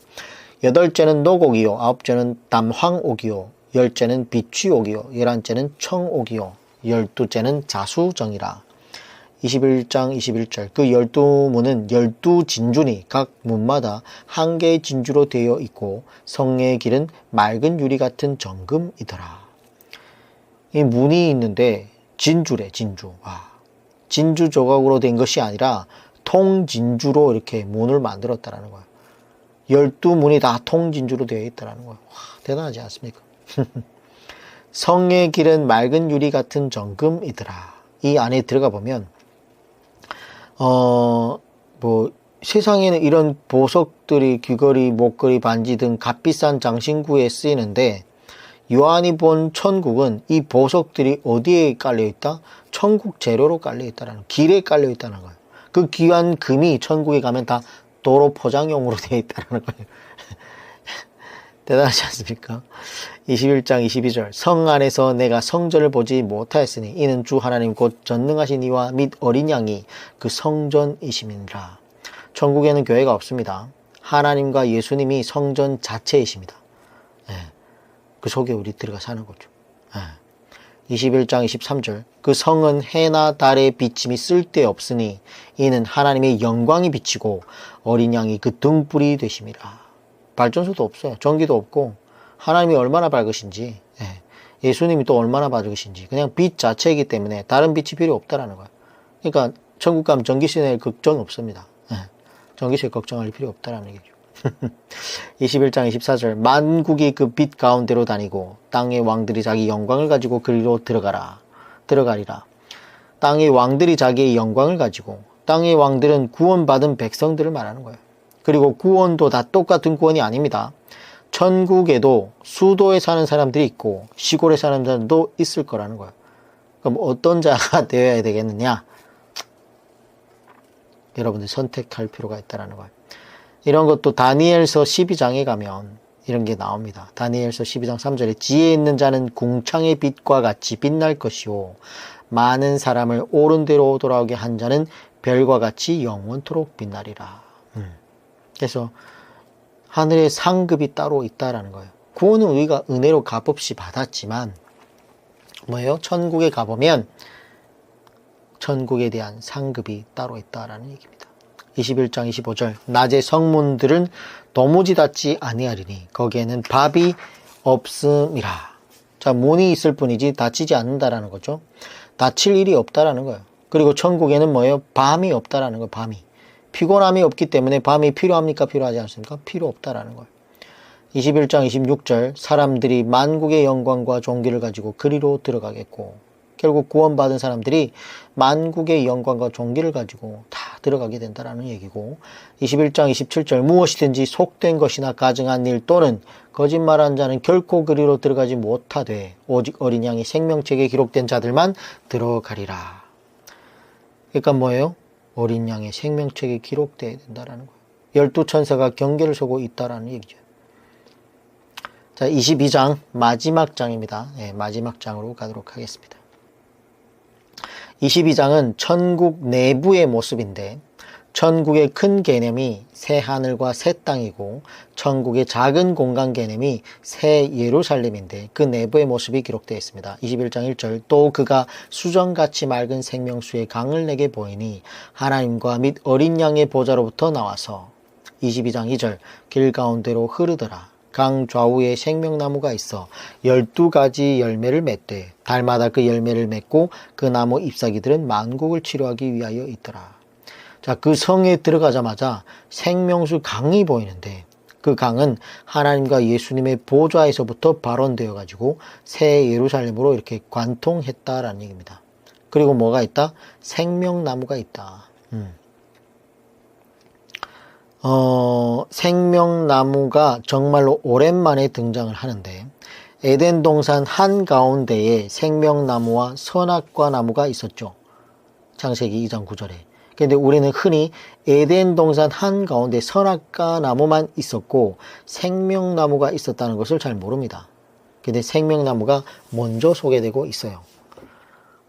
여덟째는 녹옥이요 아홉째는 담황옥이요 열째는 비취옥이요 열한째는 청옥이요 열두째는 자수정이라. 21장 21절 그 12문은 12진주니 각 문마다 한 개의 진주로 되어 있고 성의 길은 맑은 유리 같은 정금이더라. 이 문이 있는데 진주래 진주. 진주 조각으로 된 것이 아니라 통진주로 이렇게 문을 만들었다라는 거야. 12문이 다 통진주로 되어 있다라는 거야. 대단하지 않습니까? 성의 길은 맑은 유리 같은 정금이더라. 이 안에 들어가 보면 세상에는 이런 보석들이 귀걸이, 목걸이, 반지 등 값비싼 장신구에 쓰이는데 요한이 본 천국은 이 보석들이 어디에 깔려있다? 천국 재료로 깔려있다라는, 길에 깔려있다는 거예요. 그 귀한 금이 천국에 가면 다 도로 포장용으로 되어 있다는 거예요. 대단하지 않습니까? 21장 22절 성 안에서 내가 성전을 보지 못하였으니 이는 주 하나님 곧 전능하신 이와 및 어린 양이 그 성전이심이니라. 천국에는 교회가 없습니다. 하나님과 예수님이 성전 자체이십니다. 예, 그 속에 우리 들어가 사는 거죠. 예. 21장 23절 그 성은 해나 달의 비침이 쓸데없으니 이는 하나님의 영광이 비치고 어린 양이 그 등불이 되심이라. 발전소도 없어요. 전기도 없고 하나님이 얼마나 밝으신지, 예수님이 또 얼마나 밝으신지, 그냥 빛 자체이기 때문에 다른 빛이 필요 없다라는 거예요. 그러니까 천국 가면 전기세 낼 걱정 없습니다. 전기세 걱정할 필요 없다라는 얘기죠. 21장 24절 만국이 그 빛 가운데로 다니고 땅의 왕들이 자기 영광을 가지고 그리로 들어가리라. 땅의 왕들이 자기의 영광을 가지고, 땅의 왕들은 구원받은 백성들을 말하는 거예요. 그리고 구원도 다 똑같은 구원이 아닙니다. 천국에도 수도에 사는 사람들이 있고 시골에 사는 사람도 있을 거라는 거예요. 그럼 어떤 자가 되어야 되겠느냐? 여러분들 선택할 필요가 있다는 거예요. 이런 것도 다니엘서 12장에 가면 이런 게 나옵니다. 다니엘서 12장 3절에 지혜 있는 자는 궁창의 빛과 같이 빛날 것이요 많은 사람을 옳은 대로 돌아오게 한 자는 별과 같이 영원토록 빛나리라. 그래서 하늘에 상급이 따로 있다라는 거예요. 구원은 우리가 은혜로 값없이 받았지만 뭐예요? 천국에 가보면 천국에 대한 상급이 따로 있다라는 얘기입니다. 21장 25절 낮에 성문들은 도무지 닫지 아니하리니 거기에는 밥이 없음이라. 자, 문이 있을 뿐이지 닫히지 않는다라는 거죠. 닫힐 일이 없다라는 거예요. 그리고 천국에는 뭐예요? 밤이 없다라는 거예요. 밤이. 피곤함이 없기 때문에 밤이 필요합니까? 필요하지 않습니까? 필요 없다라는 거예요. 21장 26절 사람들이 만국의 영광과 존귀를 가지고 그리로 들어가겠고, 결국 구원받은 사람들이 만국의 영광과 존귀를 가지고 다 들어가게 된다라는 얘기고, 21장 27절 무엇이든지 속된 것이나 가증한 일 또는 거짓말한 자는 결코 그리로 들어가지 못하되 오직 어린 양이 생명책에 기록된 자들만 들어가리라. 그러니까 뭐예요? 어린 양의 생명책에 기록되어야 된다라는 거예요. 12천사가 경계를 서고 있다라는 얘기죠. 자, 22장 마지막 장입니다. 마지막 장으로 가도록 하겠습니다. 22장은 천국 내부의 모습인데, 천국의 큰 개념이 새 하늘과 새 땅이고 천국의 작은 공간 개념이 새 예루살렘인데 그 내부의 모습이 기록되어 있습니다. 21장 1절 또 그가 수정같이 맑은 생명수의 강을 내게 보이니 하나님과 및 어린 양의 보좌로부터 나와서 22장 2절 길 가운데로 흐르더라. 강 좌우에 생명나무가 있어 12가지 열매를 맺되 달마다 그 열매를 맺고 그 나무 잎사귀들은 만국을 치료하기 위하여 있더라. 자, 그 성에 들어가자마자 생명수 강이 보이는데 그 강은 하나님과 예수님의 보좌에서부터 발원되어 가지고 새 예루살렘으로 이렇게 관통했다라는 얘기입니다. 그리고 뭐가 있다? 생명나무가 있다. 생명나무가 정말로 오랜만에 등장을 하는데 에덴 동산 한가운데에 생명나무와 선악과 나무가 있었죠. 창세기 2장 9절에. 근데 우리는 흔히 에덴 동산 한가운데 선악과 나무만 있었고 생명나무가 있었다는 것을 잘 모릅니다. 근데 생명나무가 먼저 소개되고 있어요.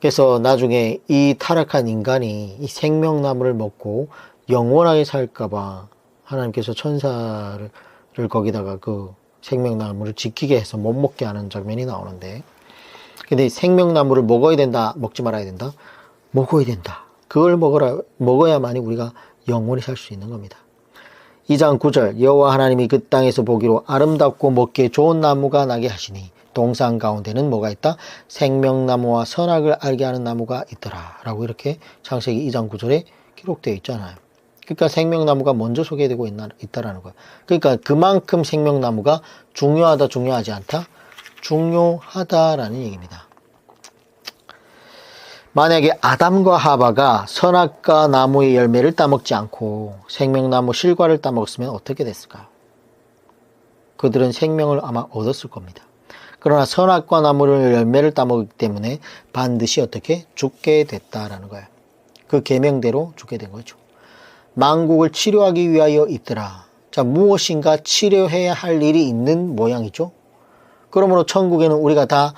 그래서 나중에 이 타락한 인간이 이 생명나무를 먹고 영원하게 살까봐 하나님께서 천사를 거기다가 그 생명나무를 지키게 해서 못 먹게 하는 장면이 나오는데, 근데 생명나무를 먹어야 된다, 먹지 말아야 된다? 먹어야 된다. 그걸 먹어야만이 우리가 영원히 살 수 있는 겁니다. 2장 9절 여호와 하나님이 그 땅에서 보기로 아름답고 먹기에 좋은 나무가 나게 하시니 동산 가운데는 뭐가 있다? 생명나무와 선악을 알게 하는 나무가 있더라 라고 이렇게 창세기 2장 9절에 기록되어 있잖아요. 그러니까 생명나무가 먼저 소개되고 있다라는 거예요. 그러니까 그만큼 생명나무가 중요하다, 중요하지 않다? 중요하다라는 얘기입니다. 만약에 아담과 하바가 선악과 나무의 열매를 따먹지 않고 생명나무 실과를 따먹었으면 어떻게 됐을까요? 그들은 생명을 아마 얻었을 겁니다. 그러나 선악과 나무의 열매를 따먹기 때문에 반드시 어떻게? 죽게 됐다라는 거예요. 그 계명대로 죽게 된 거죠. 만국을 치료하기 위하여 있더라. 자, 무엇인가 치료해야 할 일이 있는 모양이죠. 그러므로 천국에는 우리가 다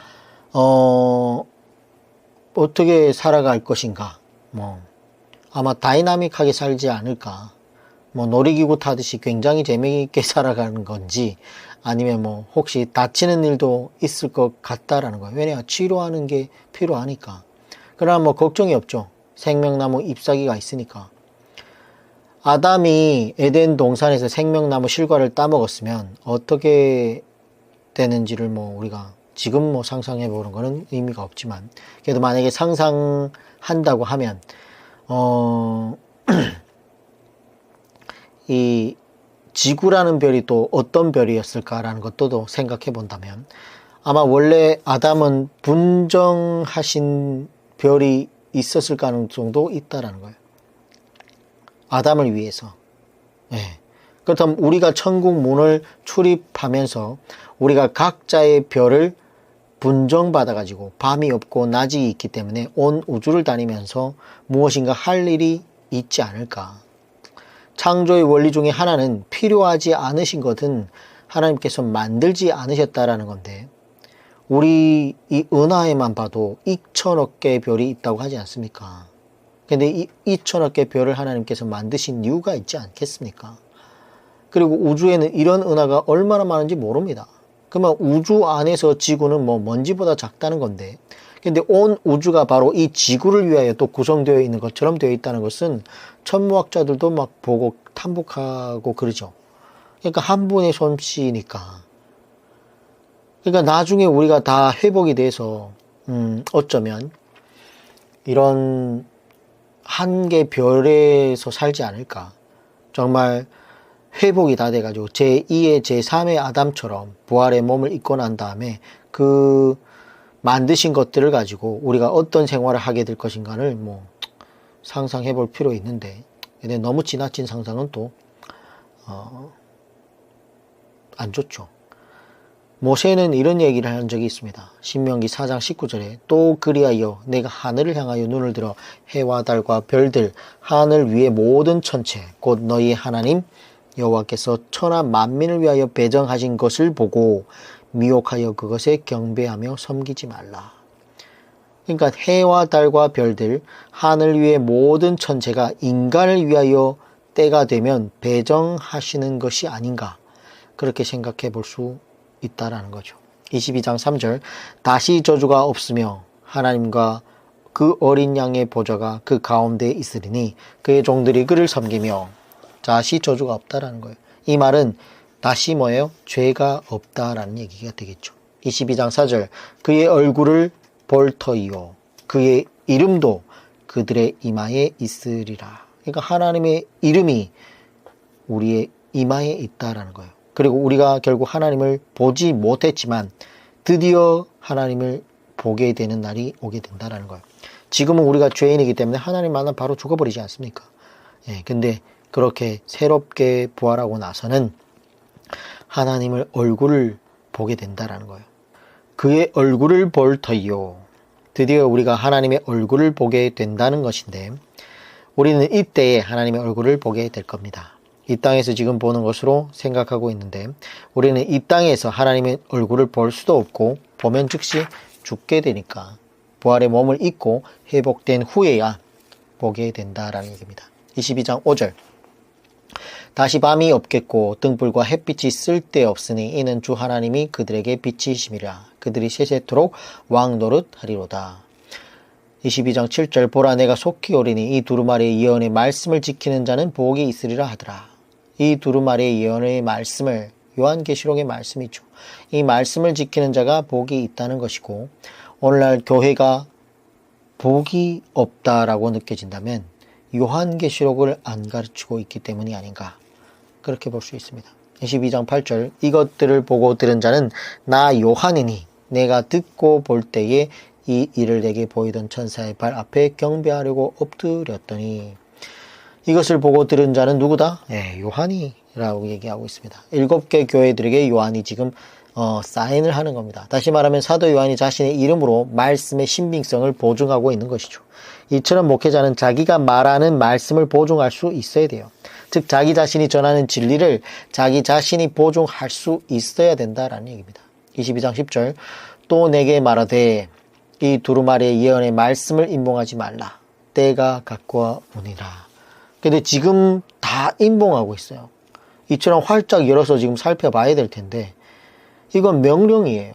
어떻게 살아갈 것인가, 아마 다이나믹하게 살지 않을까, 놀이기구 타듯이 굉장히 재미있게 살아가는 건지, 아니면 혹시 다치는 일도 있을 것 같다라는 거예요. 왜냐, 치료하는 게 필요하니까. 그러나 걱정이 없죠. 생명나무 잎사귀가 있으니까. 아담이 에덴 동산에서 생명나무 실과를 따먹었으면 어떻게 되는지를 우리가 지금 상상해 보는 거는 의미가 없지만, 그래도 만약에 상상한다고 하면 이 지구라는 별이 또 어떤 별이었을까라는 것도 생각해 본다면, 아마 원래 아담은 분정하신 별이 있었을 가능성도 있다라는 거예요. 아담을 위해서. 그렇다면 우리가 천국 문을 출입하면서 우리가 각자의 별을 분정받아가지고 밤이 없고 낮이 있기 때문에 온 우주를 다니면서 무엇인가 할 일이 있지 않을까. 창조의 원리 중에 하나는 필요하지 않으신 것은 하나님께서 만들지 않으셨다라는 건데, 우리 이 은하에만 봐도 2천억 개의 별이 있다고 하지 않습니까? 근데 이 2천억 개의 별을 하나님께서 만드신 이유가 있지 않겠습니까? 그리고 우주에는 이런 은하가 얼마나 많은지 모릅니다. 그러면 우주 안에서 지구는 먼지보다 작다는 건데, 근데 온 우주가 바로 이 지구를 위하여 또 구성되어 있는 것처럼 되어 있다는 것은 천문학자들도 보고 탐복하고 그러죠. 그러니까 한 분의 솜씨니까. 그러니까 나중에 우리가 다 회복이 돼서 어쩌면 이런 한 개 별에서 살지 않을까. 정말 회복이 다 돼가지고 제2의 제3의 아담처럼 부활의 몸을 입고 난 다음에 그 만드신 것들을 가지고 우리가 어떤 생활을 하게 될 것인가를 상상해 볼 필요 있는데, 근데 너무 지나친 상상은 또 안 좋죠. 모세는 이런 얘기를 한 적이 있습니다. 신명기 4장 19절에 또 그리하여 내가 하늘을 향하여 눈을 들어 해와 달과 별들 하늘 위의 모든 천체 곧 너희의 하나님 여호와께서 천하 만민을 위하여 배정하신 것을 보고 미혹하여 그것에 경배하며 섬기지 말라. 그러니까 해와 달과 별들 하늘 위의 모든 천체가 인간을 위하여 때가 되면 배정하시는 것이 아닌가, 그렇게 생각해 볼 수 있다라는 거죠. 22장 3절 다시 저주가 없으며 하나님과 그 어린 양의 보좌가 그 가운데에 있으리니 그의 종들이 그를 섬기며. 다시 저주가 없다라는 거예요. 이 말은 다시 뭐예요? 죄가 없다라는 얘기가 되겠죠. 22장 4절 그의 얼굴을 볼 터이요 그의 이름도 그들의 이마에 있으리라. 그러니까 하나님의 이름이 우리의 이마에 있다라는 거예요. 그리고 우리가 결국 하나님을 보지 못했지만 드디어 하나님을 보게 되는 날이 오게 된다라는 거예요. 지금은 우리가 죄인이기 때문에 하나님 만나면 바로 죽어버리지 않습니까? 근데 그렇게 새롭게 부활하고 나서는 하나님을 얼굴을 보게 된다라는 거예요. 그의 얼굴을 볼 터이요. 드디어 우리가 하나님의 얼굴을 보게 된다는 것인데, 우리는 이때에 하나님의 얼굴을 보게 될 겁니다. 이 땅에서 지금 보는 것으로 생각하고 있는데, 우리는 이 땅에서 하나님의 얼굴을 볼 수도 없고 보면 즉시 죽게 되니까 부활의 몸을 입고 회복된 후에야 보게 된다라는 얘기입니다. 22장 5절 다시 밤이 없겠고 등불과 햇빛이 쓸데없으니 이는 주 하나님이 그들에게 빛이심이라. 그들이 세세토록 왕노릇 하리로다. 22장 7절 보라 내가 속히 오리니 이 두루마리의 예언의 말씀을 지키는 자는 복이 있으리라 하더라. 이 두루마리의 예언의 말씀을, 요한계시록의 말씀이죠. 이 말씀을 지키는 자가 복이 있다는 것이고, 오늘날 교회가 복이 없다라고 느껴진다면 요한계시록을 안 가르치고 있기 때문이 아닌가, 그렇게 볼 수 있습니다. 22장 8절 이것들을 보고 들은 자는 나 요한이니 내가 듣고 볼 때에 이 일을 내게 보이던 천사의 발 앞에 경배하려고 엎드렸더니. 이것을 보고 들은 자는 누구다? 요한이라고 얘기하고 있습니다. 7개 교회들에게 요한이 지금 사인을 하는 겁니다. 다시 말하면 사도 요한이 자신의 이름으로 말씀의 신빙성을 보증하고 있는 것이죠. 이처럼 목회자는 자기가 말하는 말씀을 보증할 수 있어야 돼요. 즉 자기 자신이 전하는 진리를 자기 자신이 보증할 수 있어야 된다라는 얘기입니다. 22장 10절 또 내게 말하되 이 두루마리의 예언의 말씀을 임봉하지 말라. 때가 가까워 오니라. 근데 지금 다 임봉하고 있어요. 이처럼 활짝 열어서 지금 살펴봐야 될 텐데 이건 명령이에요.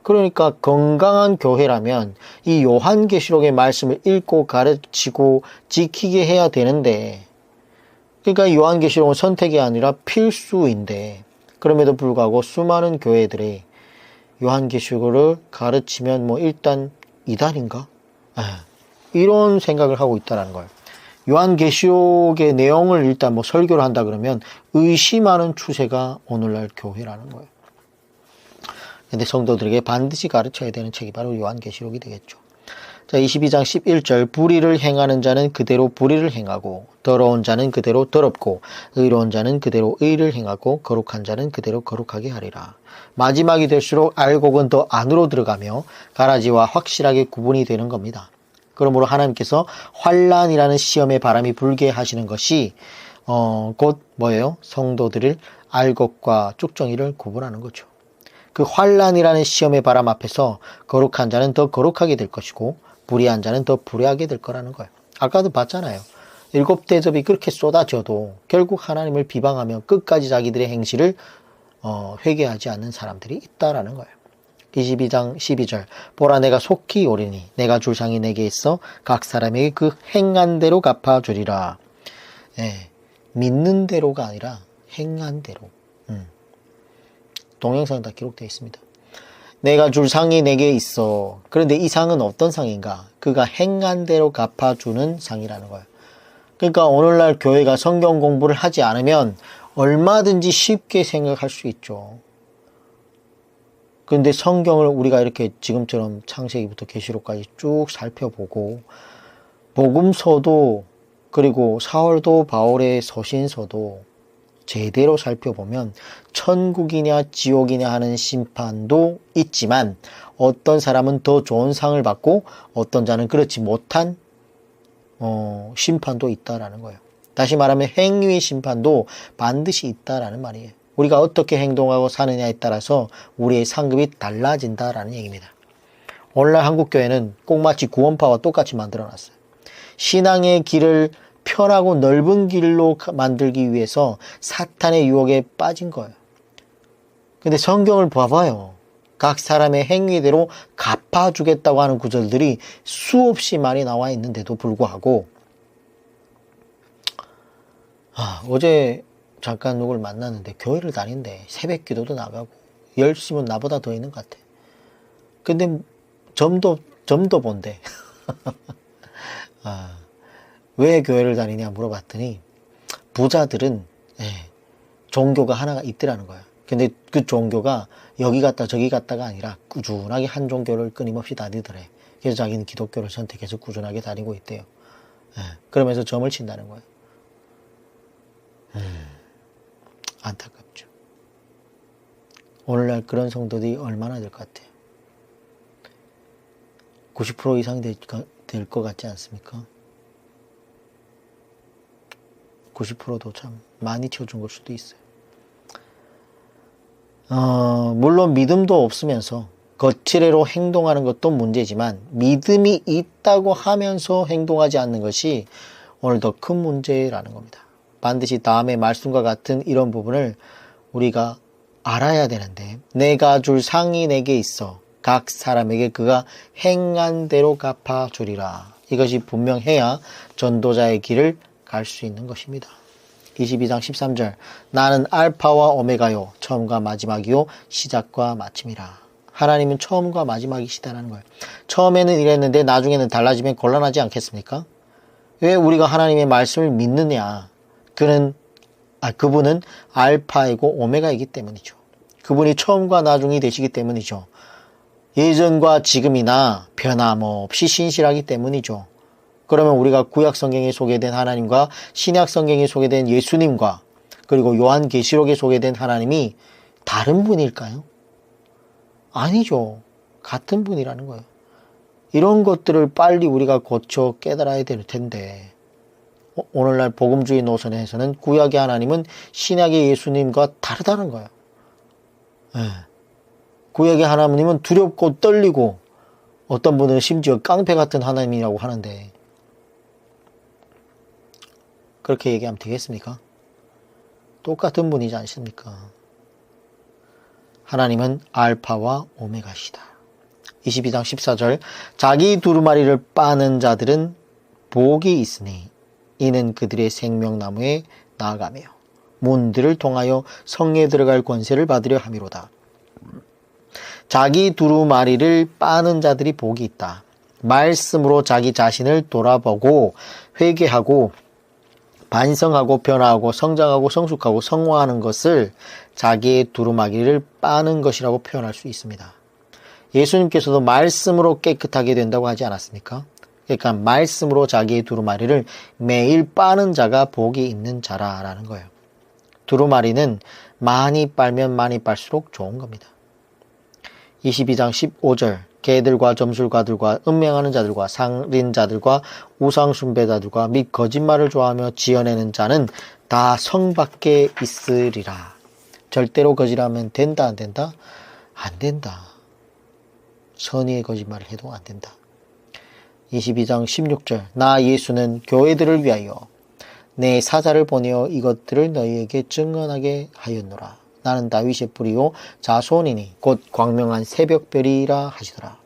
그러니까 건강한 교회라면 이 요한계시록의 말씀을 읽고 가르치고 지키게 해야 되는데, 그러니까 요한계시록은 선택이 아니라 필수인데, 그럼에도 불구하고 수많은 교회들이 요한계시록을 가르치면 뭐 일단 이단인가? 이런 생각을 하고 있다는 거예요. 요한계시록의 내용을 일단 뭐 설교를 한다 그러면 의심하는 추세가 오늘날 교회라는 거예요. 근데 성도들에게 반드시 가르쳐야 되는 책이 바로 요한계시록이 되겠죠. 자, 22장 11절 불의를 행하는 자는 그대로 불의를 행하고 더러운 자는 그대로 더럽고 의로운 자는 그대로 의를 행하고 거룩한 자는 그대로 거룩하게 하리라. 마지막이 될수록 알곡은 더 안으로 들어가며 가라지와 확실하게 구분이 되는 겁니다. 그러므로 하나님께서 환난이라는 시험의 바람이 불게 하시는 것이 곧 뭐예요? 성도들을 알곡과 쭉정이를 구분하는 거죠. 그 환난이라는 시험의 바람 앞에서 거룩한 자는 더 거룩하게 될 것이고 불의한 자는 더 불의하게 될 거라는 거예요. 아까도 봤잖아요. 7대접이 그렇게 쏟아져도 결국 하나님을 비방하며 끝까지 자기들의 행실을 회개하지 않는 사람들이 있다라는 거예요. 22장 12절 보라 내가 속히 오리니 내가 줄 상이 내게 있어 각 사람에게 그 행한 대로 갚아주리라. 믿는 대로가 아니라 행한 대로. 동영상에 다 기록되어 있습니다. 내가 줄 상이 내게 있어. 그런데 이 상은 어떤 상인가? 그가 행한 대로 갚아주는 상이라는 거예요. 그러니까 오늘날 교회가 성경 공부를 하지 않으면 얼마든지 쉽게 생각할 수 있죠. 그런데 성경을 우리가 이렇게 지금처럼 창세기부터 계시록까지 쭉 살펴보고 복음서도 그리고 사울도 바울의 서신서도 제대로 살펴보면 천국이냐 지옥이냐 하는 심판도 있지만 어떤 사람은 더 좋은 상을 받고 어떤 자는 그렇지 못한 심판도 있다라는 거예요. 다시 말하면 행위의 심판도 반드시 있다라는 말이에요. 우리가 어떻게 행동하고 사느냐에 따라서 우리의 상급이 달라진다라는 얘기입니다. 오늘날 한국교회는 꼭 마치 구원파와 똑같이 만들어놨어요. 신앙의 길을 편하고 넓은 길로 만들기 위해서 사탄의 유혹에 빠진 거예요. 근데 성경을 봐봐요. 각 사람의 행위대로 갚아주겠다고 하는 구절들이 수없이 많이 나와 있는데도 불구하고 어제 잠깐 누굴 만났는데 교회를 다닌대. 새벽 기도도 나가고 열심은 나보다 더 있는 것 같아. 근데 점도 본대. 왜 교회를 다니냐 물어봤더니 부자들은 종교가 하나가 있더라는 거야. 근데 그 종교가 여기 갔다 저기 갔다가 아니라 꾸준하게 한 종교를 끊임없이 다니더래. 그래서 자기는 기독교를 선택해서 꾸준하게 다니고 있대요. 그러면서 점을 친다는 거예요. 안타깝죠. 오늘날 그런 성도들이 얼마나 될 것 같아요. 90% 이상 될 것 같지 않습니까? 90%도 참 많이 채워준 걸 수도 있어요. 물론 믿음도 없으면서 거칠애로 행동하는 것도 문제지만 믿음이 있다고 하면서 행동하지 않는 것이 오늘 더 큰 문제라는 겁니다. 반드시 다음의 말씀과 같은 이런 부분을 우리가 알아야 되는데 내가 줄 상이 내게 있어 각 사람에게 그가 행한 대로 갚아주리라. 이것이 분명해야 전도자의 길을 갈 수 있는 것입니다. 22장 13절 나는 알파와 오메가요 처음과 마지막이요 시작과 마침이라. 하나님은 처음과 마지막이시다라는 거예요. 처음에는 이랬는데 나중에는 달라지면 곤란하지 않겠습니까? 왜 우리가 하나님의 말씀을 믿느냐? 그분은 알파이고 오메가이기 때문이죠. 그분이 처음과 나중이 되시기 때문이죠. 예전과 지금이나 변함없이 신실하기 때문이죠. 그러면 우리가 구약 성경에 소개된 하나님과 신약 성경에 소개된 예수님과 그리고 요한계시록에 소개된 하나님이 다른 분일까요? 아니죠. 같은 분이라는 거예요. 이런 것들을 빨리 우리가 고쳐 깨달아야 될 텐데 오늘날 복음주의 노선에서는 구약의 하나님은 신약의 예수님과 다르다는 거예요. 예. 구약의 하나님은 두렵고 떨리고 어떤 분들은 심지어 깡패 같은 하나님이라고 하는데 그렇게 얘기하면 되겠습니까? 똑같은 분이지 않습니까? 하나님은 알파와 오메가시다. 22장 14절 자기 두루마리를 빠는 자들은 복이 있으니 이는 그들의 생명나무에 나아가며 문들을 통하여 성에 들어갈 권세를 받으려 함이로다. 자기 두루마리를 빠는 자들이 복이 있다. 말씀으로 자기 자신을 돌아보고 회개하고 반성하고 변화하고 성장하고 성숙하고 성화하는 것을 자기의 두루마리를 빠는 것이라고 표현할 수 있습니다. 예수님께서도 말씀으로 깨끗하게 된다고 하지 않았습니까? 그러니까 말씀으로 자기의 두루마리를 매일 빠는 자가 복이 있는 자라라는 거예요. 두루마리는 많이 빨면 많이 빨수록 좋은 겁니다. 22장 15절 개들과 점술가들과 음행하는 자들과 살인자들과 우상숭배자들과 및 거짓말을 좋아하며 지어내는 자는 다 성 밖에 있으리라. 절대로 거짓하면 된다 안 된다? 안 된다. 선의의 거짓말을 해도 안 된다. 22장 16절 나 예수는 교회들을 위하여 내 사자를 보내어 이것들을 너희에게 증언하게 하였노라. 나는 다윗의 뿌리요 자손이니 곧 광명한 새벽별이라 하시더라.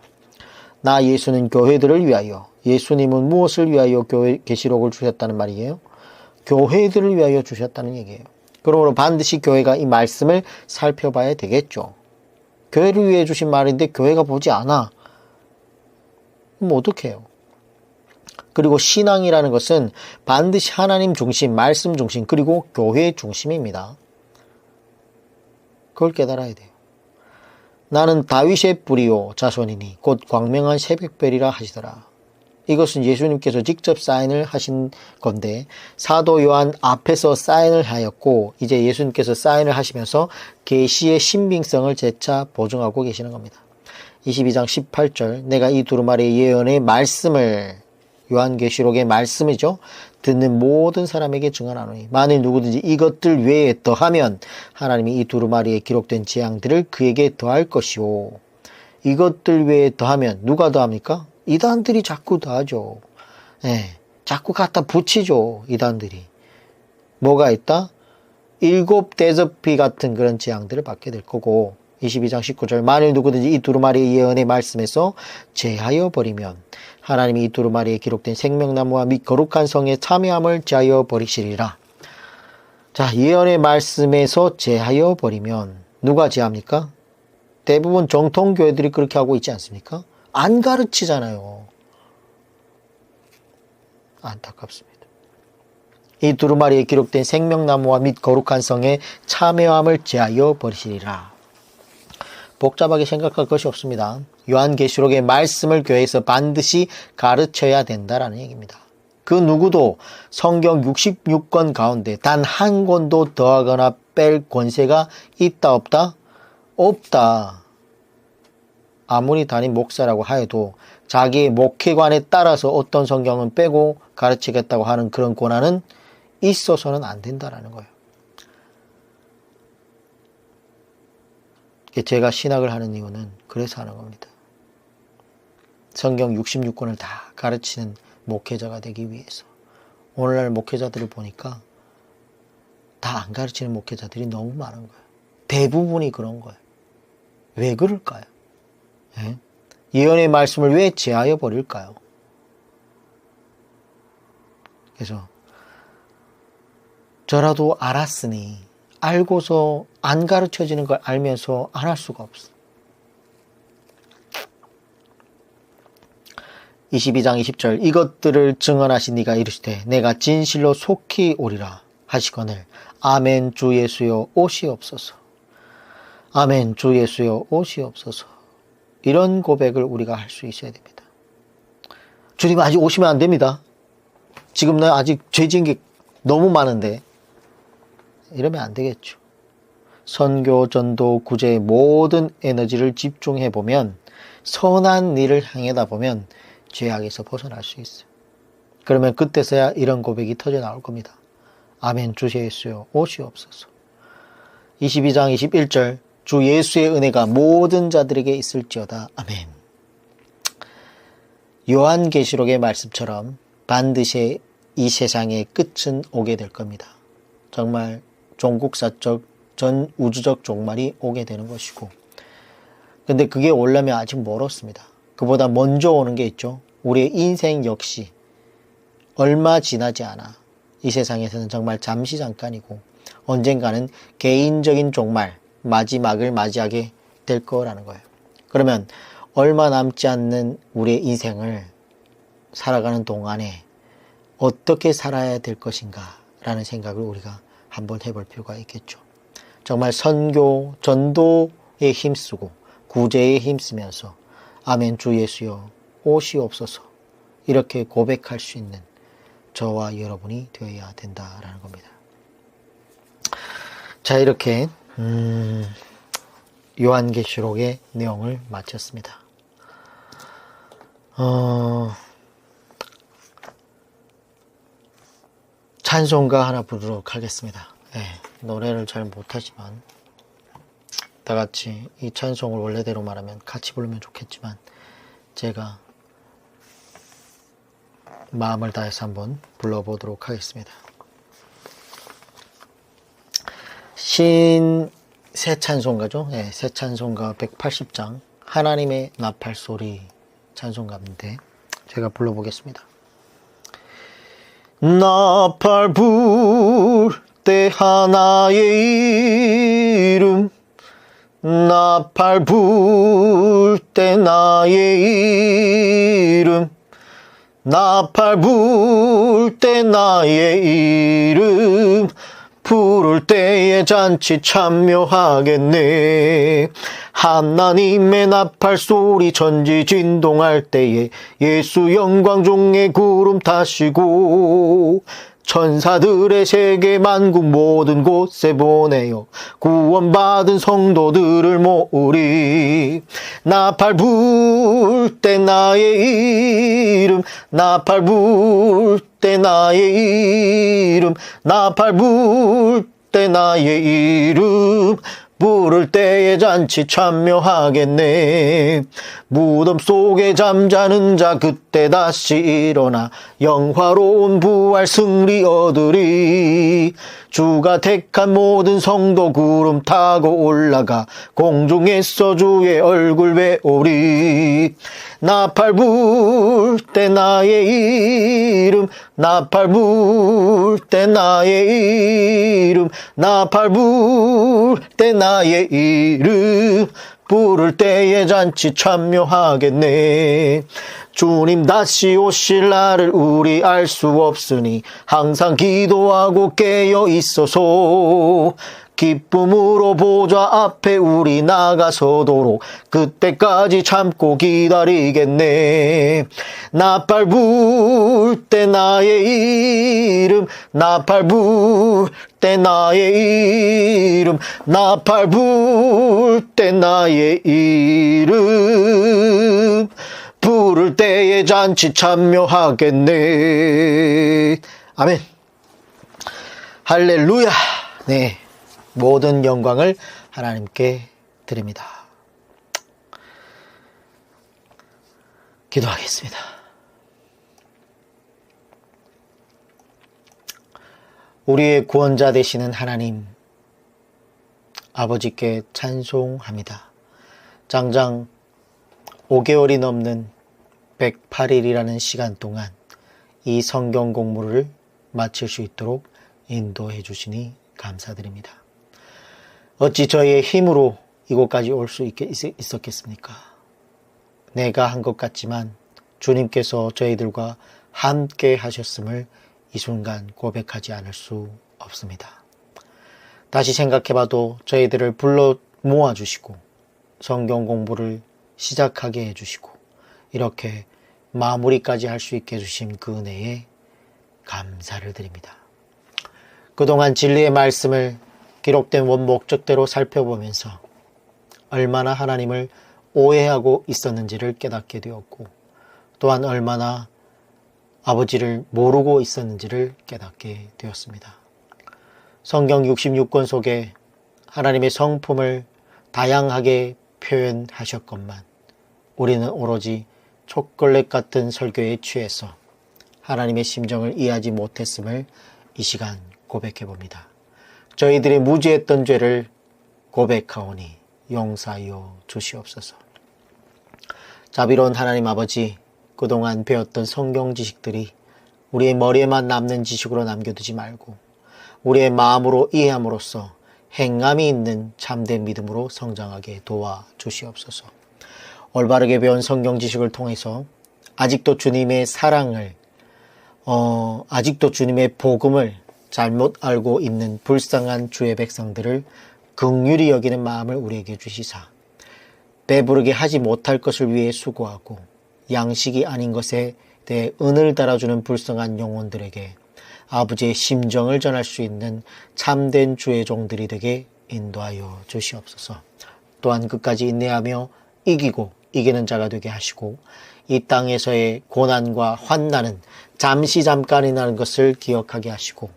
나 예수는 교회들을 위하여 예수님은 무엇을 위하여 교회 계시록을 주셨다는 말이에요? 교회들을 위하여 주셨다는 얘기예요. 그러므로 반드시 교회가 이 말씀을 살펴봐야 되겠죠. 교회를 위해 주신 말인데 교회가 보지 않아. 그럼 어떡해요? 그리고 신앙이라는 것은 반드시 하나님 중심, 말씀 중심, 그리고 교회 중심입니다. 그걸 깨달아야 돼요. 나는 다윗의 뿌리요 자손이니 곧 광명한 새벽별이라 하시더라. 이것은 예수님께서 직접 사인을 하신 건데 사도 요한 앞에서 사인을 하였고 이제 예수님께서 사인을 하시면서 계시의 신빙성을 재차 보증하고 계시는 겁니다. 22장 18절 내가 이 두루마리의 예언의 말씀을 요한계시록의 말씀이죠. 듣는 모든 사람에게 증언하노니 만일 누구든지 이것들 외에 더하면 하나님이 이 두루마리에 기록된 재앙들을 그에게 더할 것이요. 이것들 외에 더하면 누가 더합니까? 이단들이 자꾸 더하죠. 예, 자꾸 갖다 붙이죠. 이단들이. 뭐가 있다? 7 대접비 같은 그런 재앙들을 받게 될 거고 22장 19절 만일 누구든지 이 두루마리의 예언의 말씀에서 제하여 버리면 하나님이 이 두루마리에 기록된 생명나무와 및 거룩한 성에 참여함을 제하여 버리시리라. 자, 예언의 말씀에서 제하여 버리면 누가 제합니까? 대부분 정통교회들이 그렇게 하고 있지 않습니까? 안 가르치잖아요. 안타깝습니다. 이 두루마리에 기록된 생명나무와 및 거룩한 성에 참여함을 제하여 버리시리라. 복잡하게 생각할 것이 없습니다. 요한계시록의 말씀을 교회에서 반드시 가르쳐야 된다라는 얘기입니다. 그 누구도 성경 66권 가운데 단 한 권도 더하거나 뺄 권세가 있다 없다? 없다. 아무리 담임 목사라고 하여도 자기의 목회관에 따라서 어떤 성경은 빼고 가르치겠다고 하는 그런 권한은 있어서는 안 된다라는 거예요. 제가 신학을 하는 이유는 그래서 하는 겁니다. 성경 66권을 다 가르치는 목회자가 되기 위해서. 오늘날 목회자들을 보니까 다 안 가르치는 목회자들이 너무 많은 거예요. 대부분이 그런 거예요. 왜 그럴까요? 예? 예언의 말씀을 왜 제하여 버릴까요? 그래서 저라도 알았으니 알고서 안 가르쳐지는 걸 알면서 안 할 수가 없어. 22장 20절 이것들을 증언하신 네가 이르시되 내가 진실로 속히 오리라 하시거늘 아멘 주 예수여 오시옵소서. 아멘 주 예수여 오시옵소서. 이런 고백을 우리가 할 수 있어야 됩니다. 주님 아직 오시면 안 됩니다. 지금 나 아직 죄 지은 게 너무 많은데 이러면 안 되겠죠. 선교, 전도, 구제의 모든 에너지를 집중해 보면 선한 일을 향하다 보면 죄악에서 벗어날 수 있어요. 그러면 그때서야 이런 고백이 터져 나올 겁니다. 아멘. 주 예수여 오시옵소서. 22장 21절 주 예수의 은혜가 모든 자들에게 있을지어다. 아멘. 요한계시록의 말씀처럼 반드시 이 세상의 끝은 오게 될 겁니다. 정말 종국사적 전 우주적 종말이 오게 되는 것이고, 근데 그게 오려면 아직 멀었습니다. 그보다 먼저 오는 게 있죠. 우리의 인생 역시 얼마 지나지 않아 이 세상에서는 정말 잠시 잠깐이고 언젠가는 개인적인 종말, 마지막을 맞이하게 될 거라는 거예요. 그러면 얼마 남지 않는 우리의 인생을 살아가는 동안에 어떻게 살아야 될 것인가 라는 생각을 우리가 한번 해볼 필요가 있겠죠. 정말 선교, 전도에 힘쓰고 구제에 힘쓰면서 아멘 주 예수여 오시옵소서 이렇게 고백할 수 있는 저와 여러분이 되어야 된다라는 겁니다. 자, 이렇게 요한계시록의 내용을 마쳤습니다. 찬송가 하나 부르도록 하겠습니다. 네, 노래를 잘 못하지만 다같이 이 찬송을 원래대로 말하면 같이 부르면 좋겠지만 제가 마음을 다해서 한번 불러보도록 하겠습니다. 새 찬송가죠. 네, 새 찬송가 180장 하나님의 나팔소리 찬송가인데 제가 불러보겠습니다. 나팔 불 때 하나의 이름 나팔 불 때 나의 이름 나팔 불 때 나의 이름 부를 때에 잔치 참여하겠네. 하나님의 나팔 소리 천지 진동할 때에 예수 영광 중에 구름 타시고 천사들의 세계 만국 모든 곳에 보내어 구원받은 성도들을 모으리. 나팔 불 때 나의 이름 나팔 불 때 나의 이름 나팔 불 때 나의 이름 부를 때에 잔치 참여하겠네. 무덤 속에 잠자는 자 그때 다시 일어나 영화로운 부활 승리 얻으리. 주가 택한 모든 성도 구름 타고 올라가 공중에서 주의 얼굴 배우리. 나팔 불 때 나의 이름 나팔 불 때 나의 이름 나팔 불 때 나의 이름 부를 때에 잔치 참여하겠네. 주님 다시 오실 날을 우리 알 수 없으니 항상 기도하고 깨어 있어서 기쁨으로 보좌 앞에 우리 나가서도록 그때까지 참고 기다리겠네. 나팔 불 때 나의 이름 나팔 불 때 나의 이름 나팔 불 때 나의 이름 부를 때에 잔치 참여하겠네. 아멘. 할렐루야. 네. 모든 영광을 하나님께 드립니다. 기도하겠습니다. 우리의 구원자 되시는 하나님 아버지께 찬송합니다. 장장 5개월이 넘는 108일이라는 시간 동안 이 성경 공부를 마칠 수 있도록 인도해 주시니 감사드립니다. 어찌 저희의 힘으로 이곳까지 올 수 있었겠습니까? 내가 한 것 같지만 주님께서 저희들과 함께 하셨음을 이 순간 고백하지 않을 수 없습니다. 다시 생각해봐도 저희들을 불러 모아주시고 성경 공부를 시작하게 해주시고 이렇게 마무리까지 할 수 있게 해주신 그 은혜에 감사를 드립니다. 그동안 진리의 말씀을 기록된 원목적대로 살펴보면서 얼마나 하나님을 오해하고 있었는지를 깨닫게 되었고 또한 얼마나 아버지를 모르고 있었는지를 깨닫게 되었습니다. 성경 66권 속에 하나님의 성품을 다양하게 표현하셨건만 우리는 오로지 초콜릿 같은 설교에 취해서 하나님의 심정을 이해하지 못했음을 이 시간 고백해 봅니다. 저희들의 무지했던 죄를 고백하오니 용서하여 주시옵소서. 자비로운 하나님 아버지, 그동안 배웠던 성경 지식들이 우리의 머리에만 남는 지식으로 남겨두지 말고 우리의 마음으로 이해함으로써 행함이 있는 참된 믿음으로 성장하게 도와주시옵소서. 올바르게 배운 성경 지식을 통해서 아직도 주님의 사랑을 아직도 주님의 복음을 잘못 알고 있는 불쌍한 주의 백성들을 긍휼히 여기는 마음을 우리에게 주시사 배부르게 하지 못할 것을 위해 수고하고 양식이 아닌 것에 대해 은을 달아주는 불쌍한 영혼들에게 아버지의 심정을 전할 수 있는 참된 주의 종들이 되게 인도하여 주시옵소서. 또한 끝까지 인내하며 이기고 이기는 자가 되게 하시고 이 땅에서의 고난과 환난은 잠깐이라는 것을 기억하게 하시고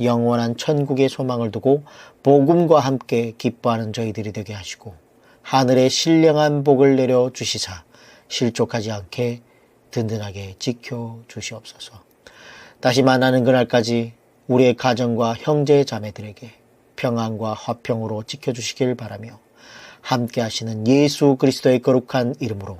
영원한 천국의 소망을 두고 복음과 함께 기뻐하는 저희들이 되게 하시고 하늘의 신령한 복을 내려 주시사 실족하지 않게 든든하게 지켜 주시옵소서. 다시 만나는 그날까지 우리의 가정과 형제 자매들에게 평안과 화평으로 지켜주시길 바라며 함께 하시는 예수 그리스도의 거룩한 이름으로